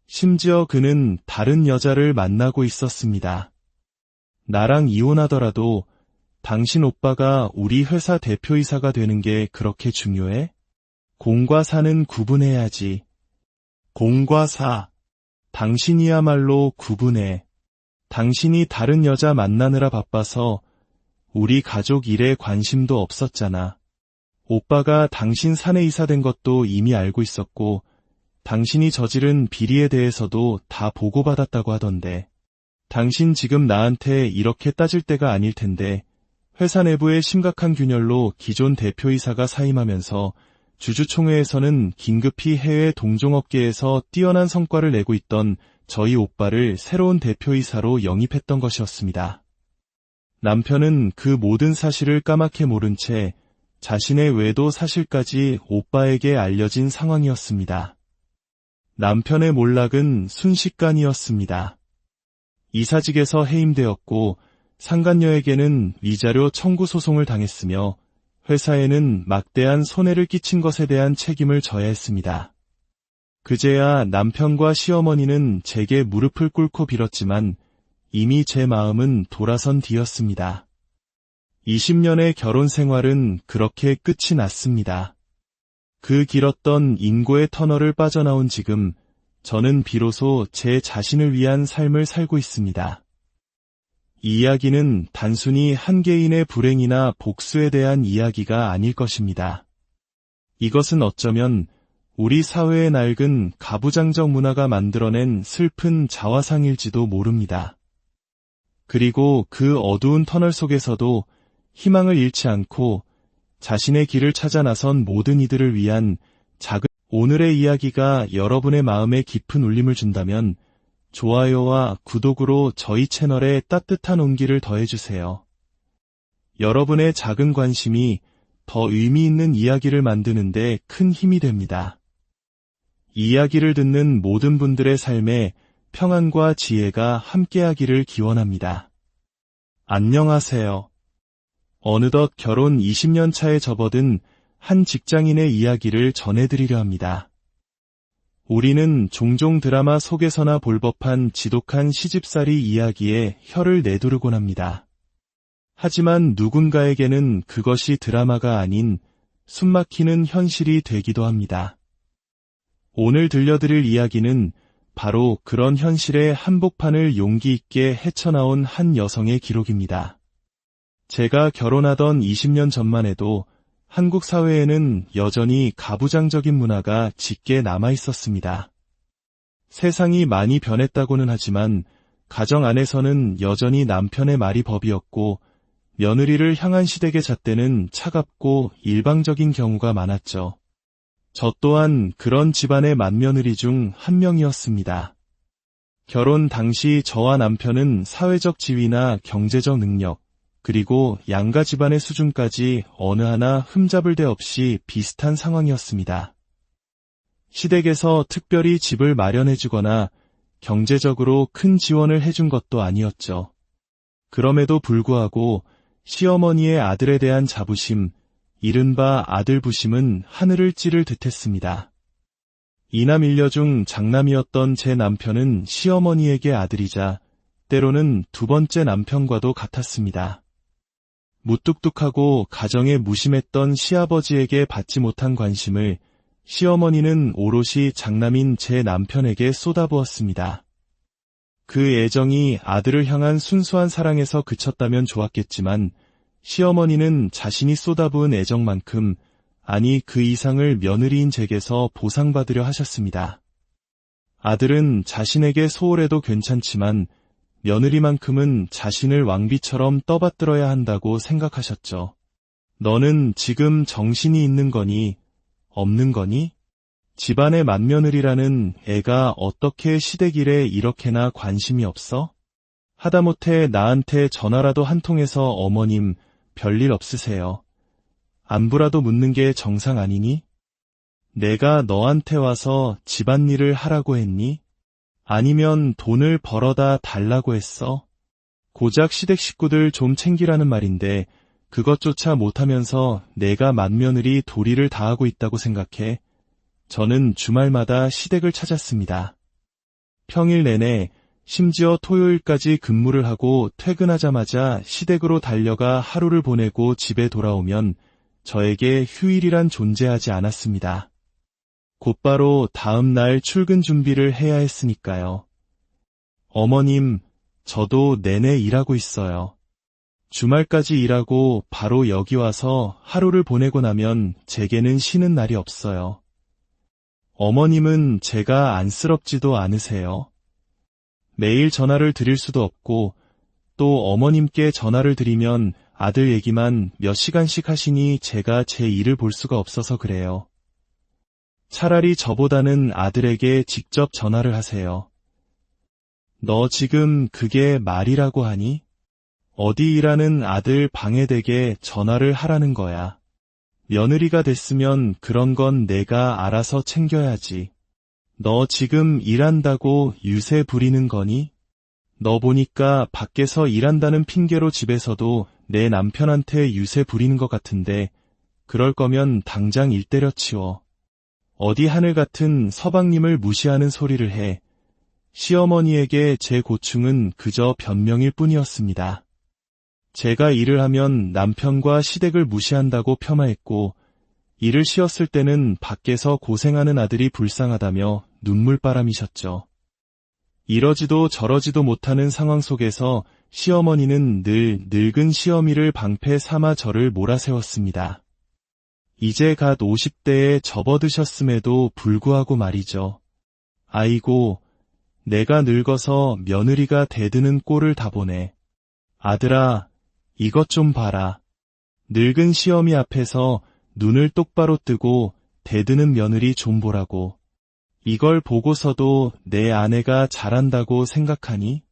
심지어 그는 다른 여자를 만나고 있었습니다. 나랑 이혼하더라도 당신 오빠가 우리 회사 대표이사가 되는 게 그렇게 중요해? 공과 사는 구분해야지. 공과 사. 당신이야말로 구분해. 당신이 다른 여자 만나느라 바빠서 우리 가족 일에 관심도 없었잖아. 오빠가 당신 사내이사 된 것도 이미 알고 있었고 당신이 저지른 비리에 대해서도 다 보고받았다고 하던데 당신 지금 나한테 이렇게 따질 때가 아닐 텐데 회사 내부의 심각한 균열로 기존 대표이사가 사임하면서 주주총회에서는 긴급히 해외 동종업계에서 뛰어난 성과를 내고 있던 저희 오빠를 새로운 대표이사로 영입했던 것이었습니다. 남편은 그 모든 사실을 까맣게 모른 채 자신의 외도 사실까지 오빠에게 알려진 상황이었습니다. 남편의 몰락은 순식간이었습니다. 이사직에서 해임되었고 상간녀에게는 위자료 청구 소송을 당했으며 회사에는 막대한 손해를 끼친 것에 대한 책임을 져야 했습니다. 그제야 남편과 시어머니는 제게 무릎을 꿇고 빌었지만 이미 제 마음은 돌아선 뒤였습니다. 20년의 결혼 생활은 그렇게 끝이 났습니다. 그 길었던 인고의 터널을 빠져나온 지금 저는 비로소 제 자신을 위한 삶을 살고 있습니다. 이 이야기는 단순히 한 개인의 불행이나 복수에 대한 이야기가 아닐 것입니다. 이것은 어쩌면 우리 사회의 낡은 가부장적 문화가 만들어낸 슬픈 자화상일지도 모릅니다. 그리고 그 어두운 터널 속에서도 희망을 잃지 않고 자신의 길을 찾아 나선 모든 이들을 위한 작은 오늘의 이야기가 여러분의 마음에 깊은 울림을 준다면 좋아요와 구독으로 저희 채널에 따뜻한 온기를 더해주세요. 여러분의 작은 관심이 더 의미 있는 이야기를 만드는 데 큰 힘이 됩니다. 이야기를 듣는 모든 분들의 삶에 평안과 지혜가 함께하기를 기원합니다. 안녕하세요. 어느덧 결혼 20년 차에 접어든 한 직장인의 이야기를 전해드리려 합니다. 우리는 종종 드라마 속에서나 볼 법한 지독한 시집살이 이야기에 혀를 내두르곤 합니다. 하지만 누군가에게는 그것이 드라마가 아닌 숨막히는 현실이 되기도 합니다. 오늘 들려드릴 이야기는 바로 그런 현실의 한복판을 용기 있게 헤쳐나온 한 여성의 기록입니다. 제가 결혼하던 20년 전만 해도 한국 사회에는 여전히 가부장적인 문화가 짙게 남아 있었습니다. 세상이 많이 변했다고는 하지만 가정 안에서는 여전히 남편의 말이 법이었고 며느리를 향한 시댁의 잣대는 차갑고 일방적인 경우가 많았죠. 저 또한 그런 집안의 맏며느리 중 한 명이었습니다. 결혼 당시 저와 남편은 사회적 지위나 경제적 능력, 그리고 양가 집안의 수준까지 어느 하나 흠잡을 데 없이 비슷한 상황이었습니다. 시댁에서 특별히 집을 마련해주거나 경제적으로 큰 지원을 해준 것도 아니었죠. 그럼에도 불구하고 시어머니의 아들에 대한 자부심, 이른바 아들부심은 하늘을 찌를 듯했습니다. 이남 일녀 중 장남이었던 제 남편은 시어머니에게 아들이자 때로는 두 번째 남편과도 같았습니다. 무뚝뚝하고 가정에 무심했던 시아버지에게 받지 못한 관심을 시어머니는 오롯이 장남인 제 남편에게 쏟아부었습니다. 그 애정이 아들을 향한 순수한 사랑에서 그쳤다면 좋았겠지만 시어머니는 자신이 쏟아부은 애정만큼, 아니 그 이상을 며느리인 제게서 보상받으려 하셨습니다. 아들은 자신에게 소홀해도 괜찮지만 며느리만큼은 자신을 왕비처럼 떠받들어야 한다고 생각하셨죠. 너는 지금 정신이 있는 거니? 없는 거니? 집안의 맏며느리라는 애가 어떻게 시댁 일에 이렇게나 관심이 없어? 하다못해 나한테 전화라도 한 통해서 어머님 별일 없으세요? 안부라도 묻는 게 정상 아니니? 내가 너한테 와서 집안일을 하라고 했니? 아니면 돈을 벌어다 달라고 했어? 고작 시댁 식구들 좀 챙기라는 말인데 그것조차 못하면서 내가 맏며느리 도리를 다하고 있다고 생각해? 저는 주말마다 시댁을 찾았습니다. 평일 내내 심지어 토요일까지 근무를 하고 퇴근하자마자 시댁으로 달려가 하루를 보내고 집에 돌아오면 저에게 휴일이란 존재하지 않았습니다. 곧바로 다음 날 출근 준비를 해야 했으니까요. 어머님, 저도 내내 일하고 있어요. 주말까지 일하고 바로 여기 와서 하루를 보내고 나면 제게는 쉬는 날이 없어요. 어머님은 제가 안쓰럽지도 않으세요? 매일 전화를 드릴 수도 없고 또 어머님께 전화를 드리면 아들 얘기만 몇 시간씩 하시니 제가 제 일을 볼 수가 없어서 그래요. 차라리 저보다는 아들에게 직접 전화를 하세요. 너 지금 그게 말이라고 하니? 어디 일하는 아들 방해되게 전화를 하라는 거야. 며느리가 됐으면 그런 건 내가 알아서 챙겨야지. 너 지금 일한다고 유세 부리는 거니? 너 보니까 밖에서 일한다는 핑계로 집에서도 내 남편한테 유세 부리는 것 같은데 그럴 거면 당장 일 때려치워. 어디 하늘 같은 서방님을 무시하는 소리를 해. 시어머니에게 제 고충은 그저 변명일 뿐이었습니다. 제가 일을 하면 남편과 시댁을 무시한다고 폄하했고 일을 쉬었을 때는 밖에서 고생하는 아들이 불쌍하다며 눈물바람이셨죠. 이러지도 저러지도 못하는 상황 속에서 시어머니는 늘 늙은 시어미를 방패 삼아 저를 몰아세웠습니다. 이제 갓 50대에 접어드셨음에도 불구하고 말이죠. 아이고, 내가 늙어서 며느리가 대드는 꼴을 다 보네. 아들아, 이것 좀 봐라. 늙은 시어미 앞에서 눈을 똑바로 뜨고 대드는 며느리 좀 보라고. 이걸 보고서도 내 아내가 잘한다고 생각하니?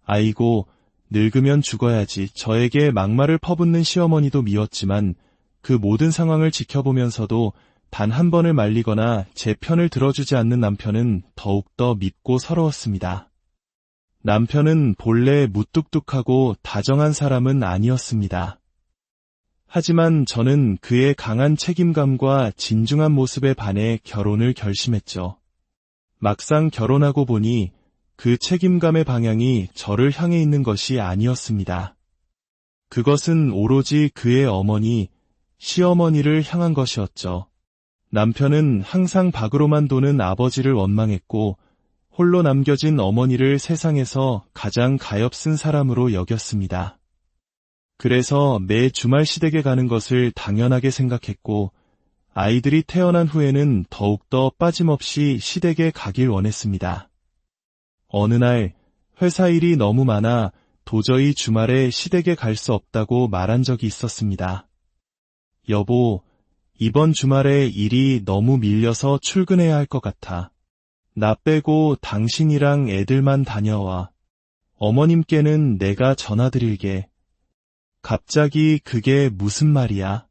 아이고, 늙으면 죽어야지. 저에게 막말을 퍼붓는 시어머니도 미웠지만 그 모든 상황을 지켜보면서도 단 한 번을 말리거나 제 편을 들어주지 않는 남편은 더욱더 밉고 서러웠습니다. 남편은 본래 무뚝뚝하고 다정한 사람은 아니었습니다. 하지만 저는 그의 강한 책임감과 진중한 모습에 반해 결혼을 결심했죠. 막상 결혼하고 보니 그 책임감의 방향이 저를 향해 있는 것이 아니었습니다. 그것은 오로지 그의 어머니, 시어머니를 향한 것이었죠. 남편은 항상 밖으로만 도는 아버지를 원망했고 홀로 남겨진 어머니를 세상에서 가장 가엾은 사람으로 여겼습니다. 그래서 매 주말 시댁에 가는 것을 당연하게 생각했고 아이들이 태어난 후에는 더욱더 빠짐없이 시댁에 가길 원했습니다. 어느 날 회사 일이 너무 많아 도저히 주말에 시댁에 갈 수 없다고 말한 적이 있었습니다. 여보, 이번 주말에 일이 너무 밀려서 출근해야 할 것 같아. 나 빼고 당신이랑 애들만 다녀와. 어머님께는 내가 전화드릴게. 갑자기 그게 무슨 말이야?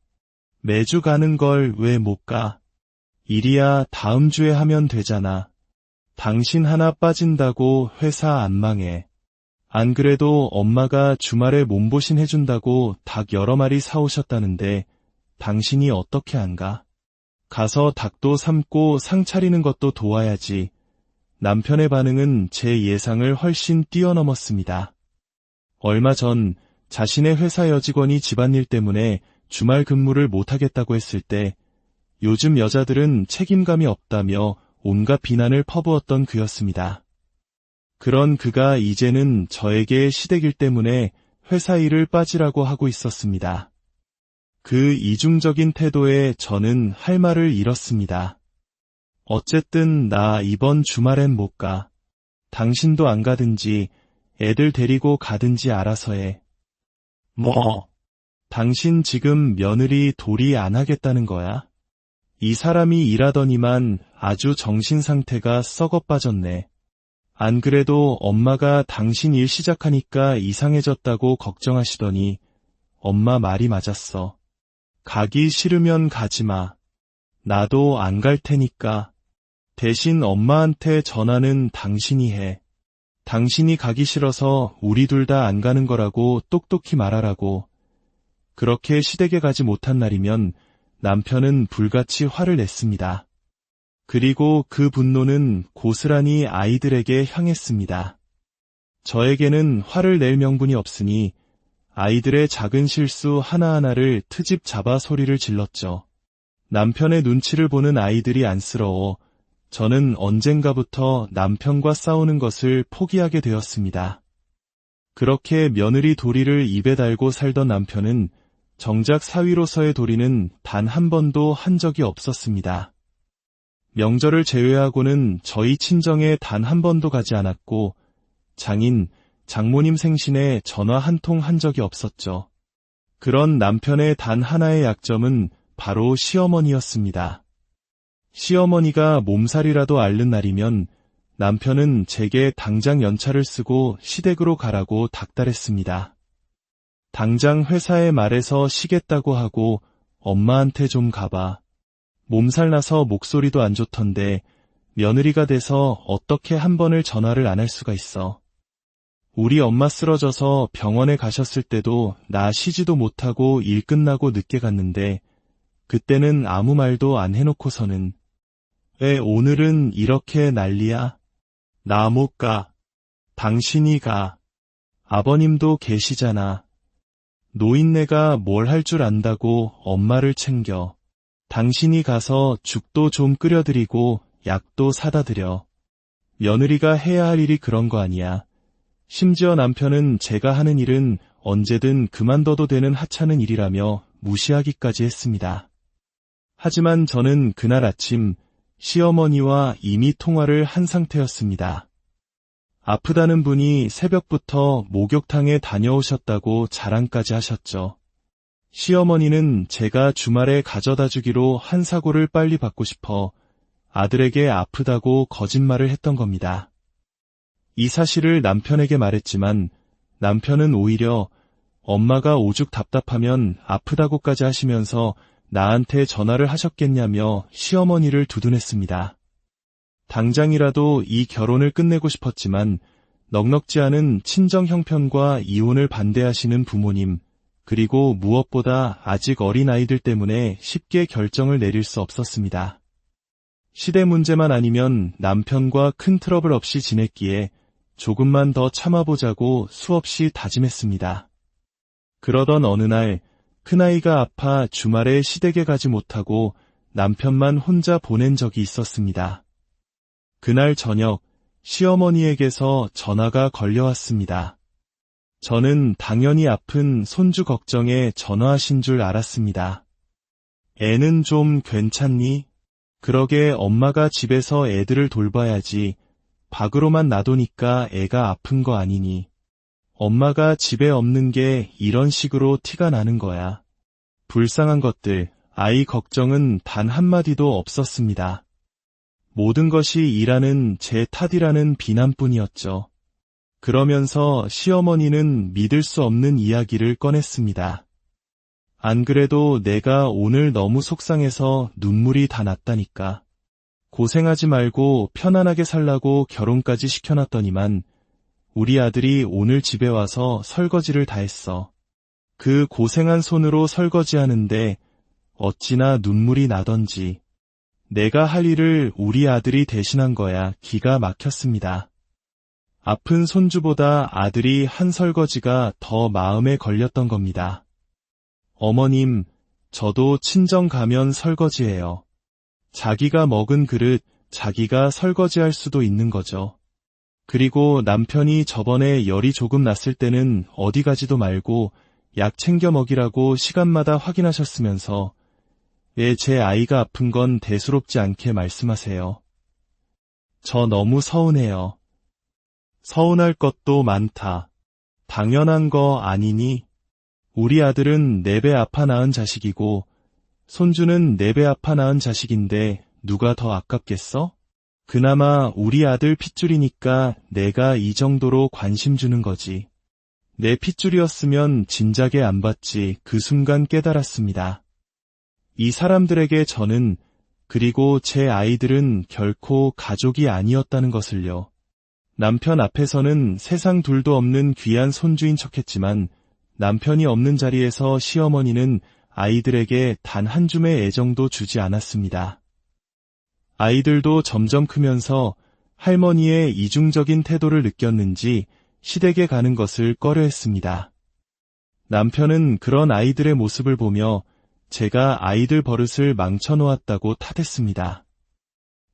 매주 가는 걸 왜 못 가? 일이야 다음 주에 하면 되잖아. 당신 하나 빠진다고 회사 안 망해. 안 그래도 엄마가 주말에 몸보신 해준다고 닭 여러 마리 사오셨다는데 당신이 어떻게 안 가? 가서 닭도 삶고 상 차리는 것도 도와야지. 남편의 반응은 제 예상을 훨씬 뛰어넘었습니다. 얼마 전 자신의 회사 여직원이 집안일 때문에 주말 근무를 못하겠다고 했을 때 요즘 여자들은 책임감이 없다며 온갖 비난을 퍼부었던 그였습니다. 그런 그가 이제는 저에게 시댁일 때문에 회사 일을 빠지라고 하고 있었습니다. 그 이중적인 태도에 저는 할 말을 잃었습니다. 어쨌든 나 이번 주말엔 못 가. 당신도 안 가든지 애들 데리고 가든지 알아서 해. 뭐? 당신 지금 며느리 도리 안 하겠다는 거야? 이 사람이 일하더니만 아주 정신 상태가 썩어 빠졌네. 안 그래도 엄마가 당신 일 시작하니까 이상해졌다고 걱정하시더니 엄마 말이 맞았어. 가기 싫으면 가지 마. 나도 안 갈 테니까. 대신 엄마한테 전화는 당신이 해. 당신이 가기 싫어서 우리 둘 다 안 가는 거라고 똑똑히 말하라고. 그렇게 시댁에 가지 못한 날이면 남편은 불같이 화를 냈습니다. 그리고 그 분노는 고스란히 아이들에게 향했습니다. 저에게는 화를 낼 명분이 없으니 아이들의 작은 실수 하나하나를 트집 잡아 소리를 질렀죠. 남편의 눈치를 보는 아이들이 안쓰러워 저는 언젠가부터 남편과 싸우는 것을 포기하게 되었습니다. 그렇게 며느리 도리를 입에 달고 살던 남편은 정작 사위로서의 도리는 단 한 번도 한 적이 없었습니다. 명절을 제외하고는 저희 친정에 단 한 번도 가지 않았고 장인, 장모님 생신에 전화 한 통 한 적이 없었죠. 그런 남편의 단 하나의 약점은 바로 시어머니였습니다. 시어머니가 몸살이라도 앓는 날이면 남편은 제게 당장 연차를 쓰고 시댁으로 가라고 닥달했습니다. 당장 회사에 말해서 쉬겠다고 하고 엄마한테 좀 가봐. 몸살 나서 목소리도 안 좋던데 며느리가 돼서 어떻게 한 번을 전화를 안 할 수가 있어. 우리 엄마 쓰러져서 병원에 가셨을 때도 나 쉬지도 못하고 일 끝나고 늦게 갔는데 그때는 아무 말도 안 해놓고서는 왜 오늘은 이렇게 난리야? 나 못 가. 당신이 가. 아버님도 계시잖아. 노인네가 뭘 할 줄 안다고 엄마를 챙겨. 당신이 가서 죽도 좀 끓여드리고 약도 사다 드려. 며느리가 해야 할 일이 그런 거 아니야. 심지어 남편은 제가 하는 일은 언제든 그만둬도 되는 하찮은 일이라며 무시하기까지 했습니다. 하지만 저는 그날 아침 시어머니와 이미 통화를 한 상태였습니다. 아프다는 분이 새벽부터 목욕탕에 다녀오셨다고 자랑까지 하셨죠. 시어머니는 제가 주말에 가져다 주기로 한 사고를 빨리 받고 싶어 아들에게 아프다고 거짓말을 했던 겁니다. 이 사실을 남편에게 말했지만 남편은 오히려 엄마가 오죽 답답하면 아프다고까지 하시면서 나한테 전화를 하셨겠냐며 시어머니를 두둔했습니다. 당장이라도 이 결혼을 끝내고 싶었지만 넉넉지 않은 친정 형편과 이혼을 반대하시는 부모님, 그리고 무엇보다 아직 어린 아이들 때문에 쉽게 결정을 내릴 수 없었습니다. 시대 문제만 아니면 남편과 큰 트러블 없이 지냈기에 조금만 더 참아보자고 수없이 다짐했습니다. 그러던 어느 날 큰아이가 아파 주말에 시댁에 가지 못하고 남편만 혼자 보낸 적이 있었습니다. 그날 저녁 시어머니에게서 전화가 걸려왔습니다. 저는 당연히 아픈 손주 걱정에 전화하신 줄 알았습니다. 애는 좀 괜찮니? 그러게 엄마가 집에서 애들을 돌봐야지. 밖으로만 놔두니까 애가 아픈 거 아니니. 엄마가 집에 없는 게 이런 식으로 티가 나는 거야. 불쌍한 것들, 아이 걱정은 단 한마디도 없었습니다. 모든 것이 일하는 제 탓이라는 비난뿐이었죠. 그러면서 시어머니는 믿을 수 없는 이야기를 꺼냈습니다. 안 그래도 내가 오늘 너무 속상해서 눈물이 다 났다니까. 고생하지 말고 편안하게 살라고 결혼까지 시켜놨더니만 우리 아들이 오늘 집에 와서 설거지를 다 했어. 그 고생한 손으로 설거지하는데 어찌나 눈물이 나던지. 내가 할 일을 우리 아들이 대신한 거야. 기가 막혔습니다. 아픈 손주보다 아들이 한 설거지가 더 마음에 걸렸던 겁니다. 어머님, 저도 친정 가면 설거지해요. 자기가 먹은 그릇, 자기가 설거지할 수도 있는 거죠. 그리고 남편이 저번에 열이 조금 났을 때는 어디 가지도 말고 약 챙겨 먹이라고 시간마다 확인하셨으면서 왜 제 아이가 아픈 건 대수롭지 않게 말씀하세요. 저 너무 서운해요. 서운할 것도 많다. 당연한 거 아니니? 우리 아들은 4배 아파 낳은 자식이고 손주는 4배 아파 낳은 자식인데 누가 더 아깝겠어? 그나마 우리 아들 핏줄이니까 내가 이 정도로 관심 주는 거지. 내 핏줄이었으면 진작에 안 받지. 그 순간 깨달았습니다. 이 사람들에게 저는 그리고 제 아이들은 결코 가족이 아니었다는 것을요. 남편 앞에서는 세상 둘도 없는 귀한 손주인 척했지만 남편이 없는 자리에서 시어머니는 아이들에게 단 한 줌의 애정도 주지 않았습니다. 아이들도 점점 크면서 할머니의 이중적인 태도를 느꼈는지 시댁에 가는 것을 꺼려했습니다. 남편은 그런 아이들의 모습을 보며 제가 아이들 버릇을 망쳐놓았다고 탓했습니다.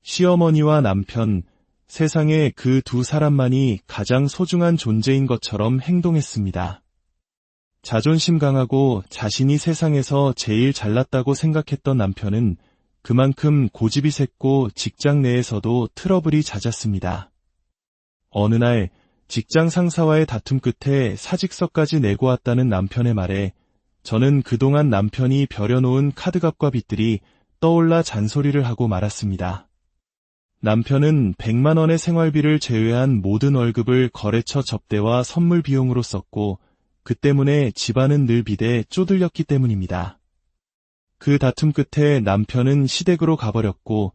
시어머니와 남편, 세상에 그 두 사람만이 가장 소중한 존재인 것처럼 행동했습니다. 자존심 강하고 자신이 세상에서 제일 잘났다고 생각했던 남편은 그만큼 고집이 셌고 직장 내에서도 트러블이 잦았습니다. 어느 날 직장 상사와의 다툼 끝에 사직서까지 내고 왔다는 남편의 말에 저는 그동안 남편이 벼려놓은 카드값과 빚들이 떠올라 잔소리를 하고 말았습니다. 남편은 100만 원의 생활비를 제외한 모든 월급을 거래처 접대와 선물 비용으로 썼고 그 때문에 집안은 늘 빚에 쪼들렸기 때문입니다. 그 다툼 끝에 남편은 시댁으로 가버렸고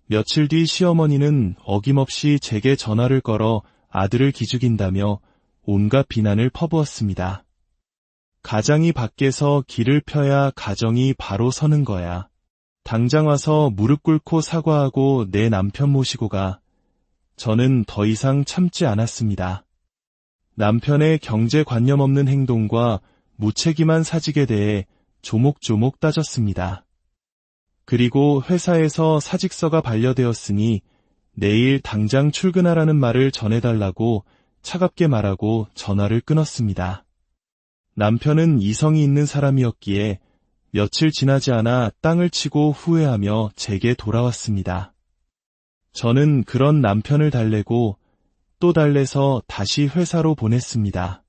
며칠 뒤 시어머니는 어김없이 제게 전화를 걸어 아들을 기죽인다며 온갖 비난을 퍼부었습니다. 가장이 밖에서 길을 펴야 가정이 바로 서는 거야. 당장 와서 무릎 꿇고 사과하고 내 남편 모시고 가. 저는 더 이상 참지 않았습니다. 남편의 경제관념 없는 행동과 무책임한 사직에 대해 조목조목 따졌습니다. 그리고 회사에서 사직서가 반려되었으니 내일 당장 출근하라는 말을 전해달라고 차갑게 말하고 전화를 끊었습니다. 남편은 이성이 있는 사람이었기에 며칠 지나지 않아 땅을 치고 후회하며 제게 돌아왔습니다. 저는 그런 남편을 달래고 또 달래서 다시 회사로 보냈습니다.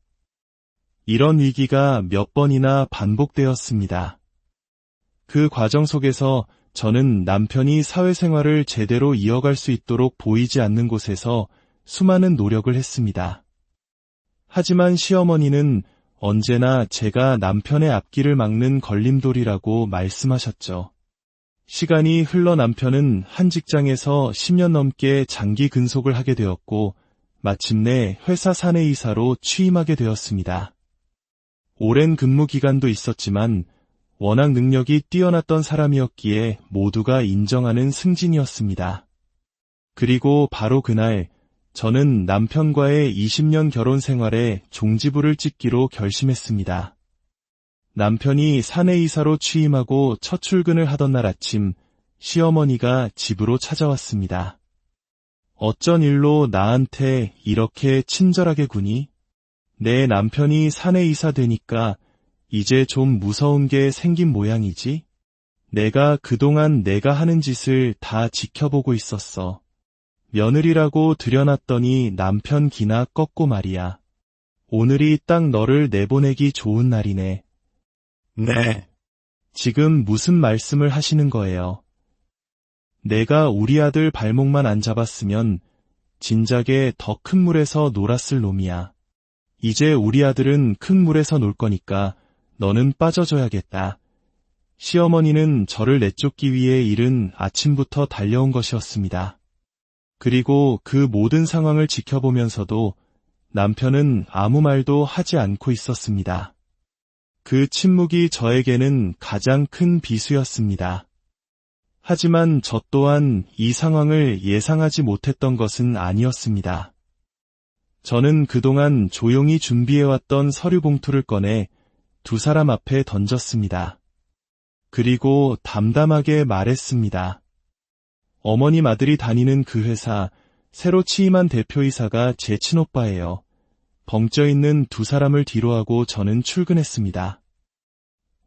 이런 위기가 몇 번이나 반복되었습니다. 그 과정 속에서 저는 남편이 사회생활을 제대로 이어갈 수 있도록 보이지 않는 곳에서 수많은 노력을 했습니다. 하지만 시어머니는 언제나 제가 남편의 앞길을 막는 걸림돌이라고 말씀하셨죠. 시간이 흘러 남편은 한 직장에서 10년 넘게 장기 근속을 하게 되었고 마침내 회사 사내이사로 취임하게 되었습니다. 오랜 근무 기간도 있었지만 워낙 능력이 뛰어났던 사람이었기에 모두가 인정하는 승진이었습니다. 그리고 바로 그날 저는 남편과의 20년 결혼 생활에 종지부를 찍기로 결심했습니다. 남편이 사내이사로 취임하고 첫 출근을 하던 날 아침 시어머니가 집으로 찾아왔습니다. 어쩐 일로 나한테 이렇게 친절하게 구니? 내 남편이 사내이사 되니까 이제 좀 무서운 게 생긴 모양이지? 내가 그동안 내가 하는 짓을 다 지켜보고 있었어. 며느리라고 들여놨더니 남편 기나 꺾고 말이야. 오늘이 딱 너를 내보내기 좋은 날이네. 네. 지금 무슨 말씀을 하시는 거예요? 내가 우리 아들 발목만 안 잡았으면 진작에 더 큰 물에서 놀았을 놈이야. 이제 우리 아들은 큰 물에서 놀 거니까 너는 빠져줘야겠다. 시어머니는 저를 내쫓기 위해 이른 아침부터 달려온 것이었습니다. 그리고 그 모든 상황을 지켜보면서도 남편은 아무 말도 하지 않고 있었습니다. 그 침묵이 저에게는 가장 큰 비수였습니다. 하지만 저 또한 이 상황을 예상하지 못했던 것은 아니었습니다. 저는 그동안 조용히 준비해왔던 서류 봉투를 꺼내 두 사람 앞에 던졌습니다. 그리고 담담하게 말했습니다. 어머님 아들이 다니는 그 회사 새로 취임한 대표이사가 제 친오빠예요. 벙쪄있는 두 사람을 뒤로하고 저는 출근했습니다.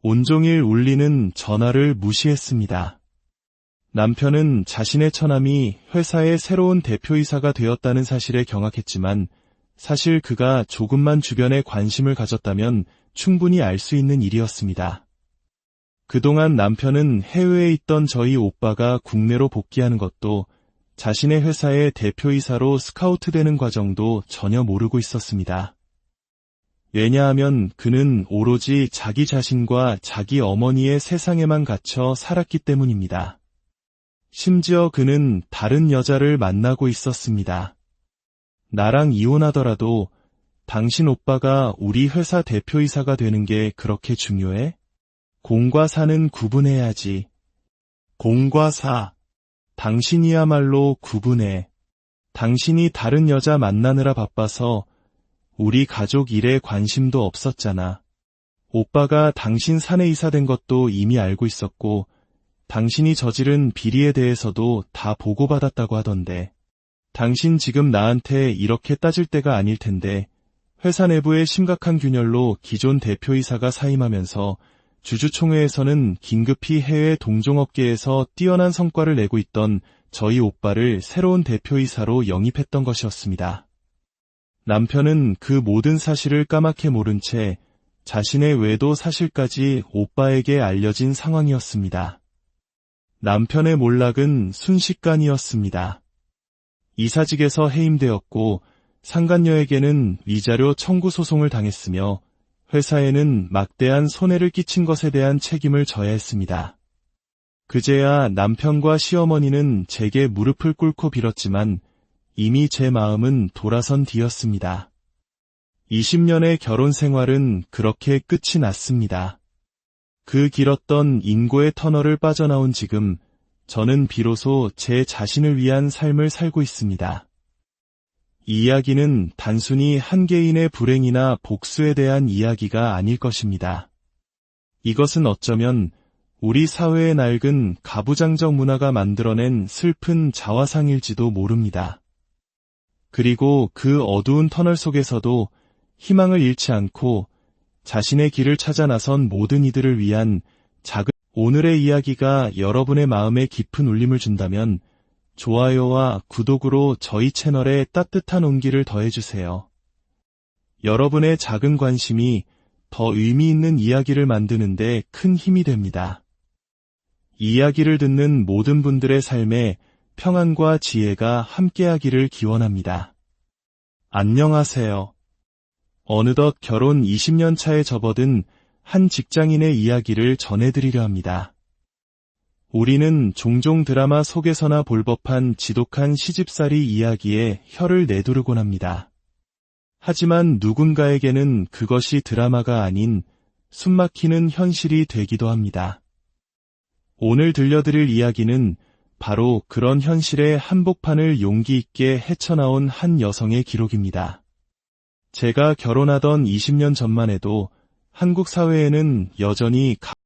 온종일 울리는 전화를 무시했습니다. 남편은 자신의 처남이 회사의 새로운 대표이사가 되었다는 사실에 경악했지만 사실 그가 조금만 주변에 관심을 가졌다면 충분히 알 수 있는 일이었습니다. 그동안 남편은 해외에 있던 저희 오빠가 국내로 복귀하는 것도 자신의 회사의 대표이사로 스카우트되는 과정도 전혀 모르고 있었습니다. 왜냐하면 그는 오로지 자기 자신과 자기 어머니의 세상에만 갇혀 살았기 때문입니다. 심지어 그는 다른 여자를 만나고 있었습니다. 나랑 이혼하더라도 당신 오빠가 우리 회사 대표이사가 되는 게 그렇게 중요해? 공과 사는 구분해야지. 공과 사. 당신이야말로 구분해. 당신이 다른 여자 만나느라 바빠서 우리 가족 일에 관심도 없었잖아. 오빠가 당신 사내이사 된 것도 이미 알고 있었고 당신이 저지른 비리에 대해서도 다 보고받았다고 하던데 당신 지금 나한테 이렇게 따질 때가 아닐 텐데 회사 내부의 심각한 균열로 기존 대표이사가 사임하면서 주주총회에서는 긴급히 해외 동종업계에서 뛰어난 성과를 내고 있던 저희 오빠를 새로운 대표이사로 영입했던 것이었습니다. 남편은 그 모든 사실을 까맣게 모른 채 자신의 외도 사실까지 오빠에게 알려진 상황이었습니다. 남편의 몰락은 순식간이었습니다. 이사직에서 해임되었고 상간녀에게는 위자료 청구 소송을 당했으며 회사에는 막대한 손해를 끼친 것에 대한 책임을 져야 했습니다. 그제야 남편과 시어머니는 제게 무릎을 꿇고 빌었지만 이미 제 마음은 돌아선 뒤였습니다. 20년의 결혼 생활은 그렇게 끝이 났습니다. 그 길었던 인고의 터널을 빠져나온 지금 저는 비로소 제 자신을 위한 삶을 살고 있습니다. 이 이야기는 단순히 한 개인의 불행이나 복수에 대한 이야기가 아닐 것입니다. 이것은 어쩌면 우리 사회의 낡은 가부장적 문화가 만들어낸 슬픈 자화상일지도 모릅니다. 그리고 그 어두운 터널 속에서도 희망을 잃지 않고 자신의 길을 찾아 나선 모든 이들을 위한 작은 오늘의 이야기가 여러분의 마음에 깊은 울림을 준다면 좋아요와 구독으로 저희 채널에 따뜻한 온기를 더해주세요. 여러분의 작은 관심이 더 의미 있는 이야기를 만드는 데 큰 힘이 됩니다. 이 이야기를 듣는 모든 분들의 삶에 평안과 지혜가 함께하기를 기원합니다. 안녕하세요. 어느덧 결혼 20년 차에 접어든 한 직장인의 이야기를 전해드리려 합니다. 우리는 종종 드라마 속에서나 볼 법한 지독한 시집살이 이야기에 혀를 내두르곤 합니다. 하지만 누군가에게는 그것이 드라마가 아닌 숨막히는 현실이 되기도 합니다. 오늘 들려드릴 이야기는 바로 그런 현실의 한복판을 용기 있게 헤쳐나온 한 여성의 기록입니다. 제가 결혼하던 20년 전만 해도 한국 사회에는 여전히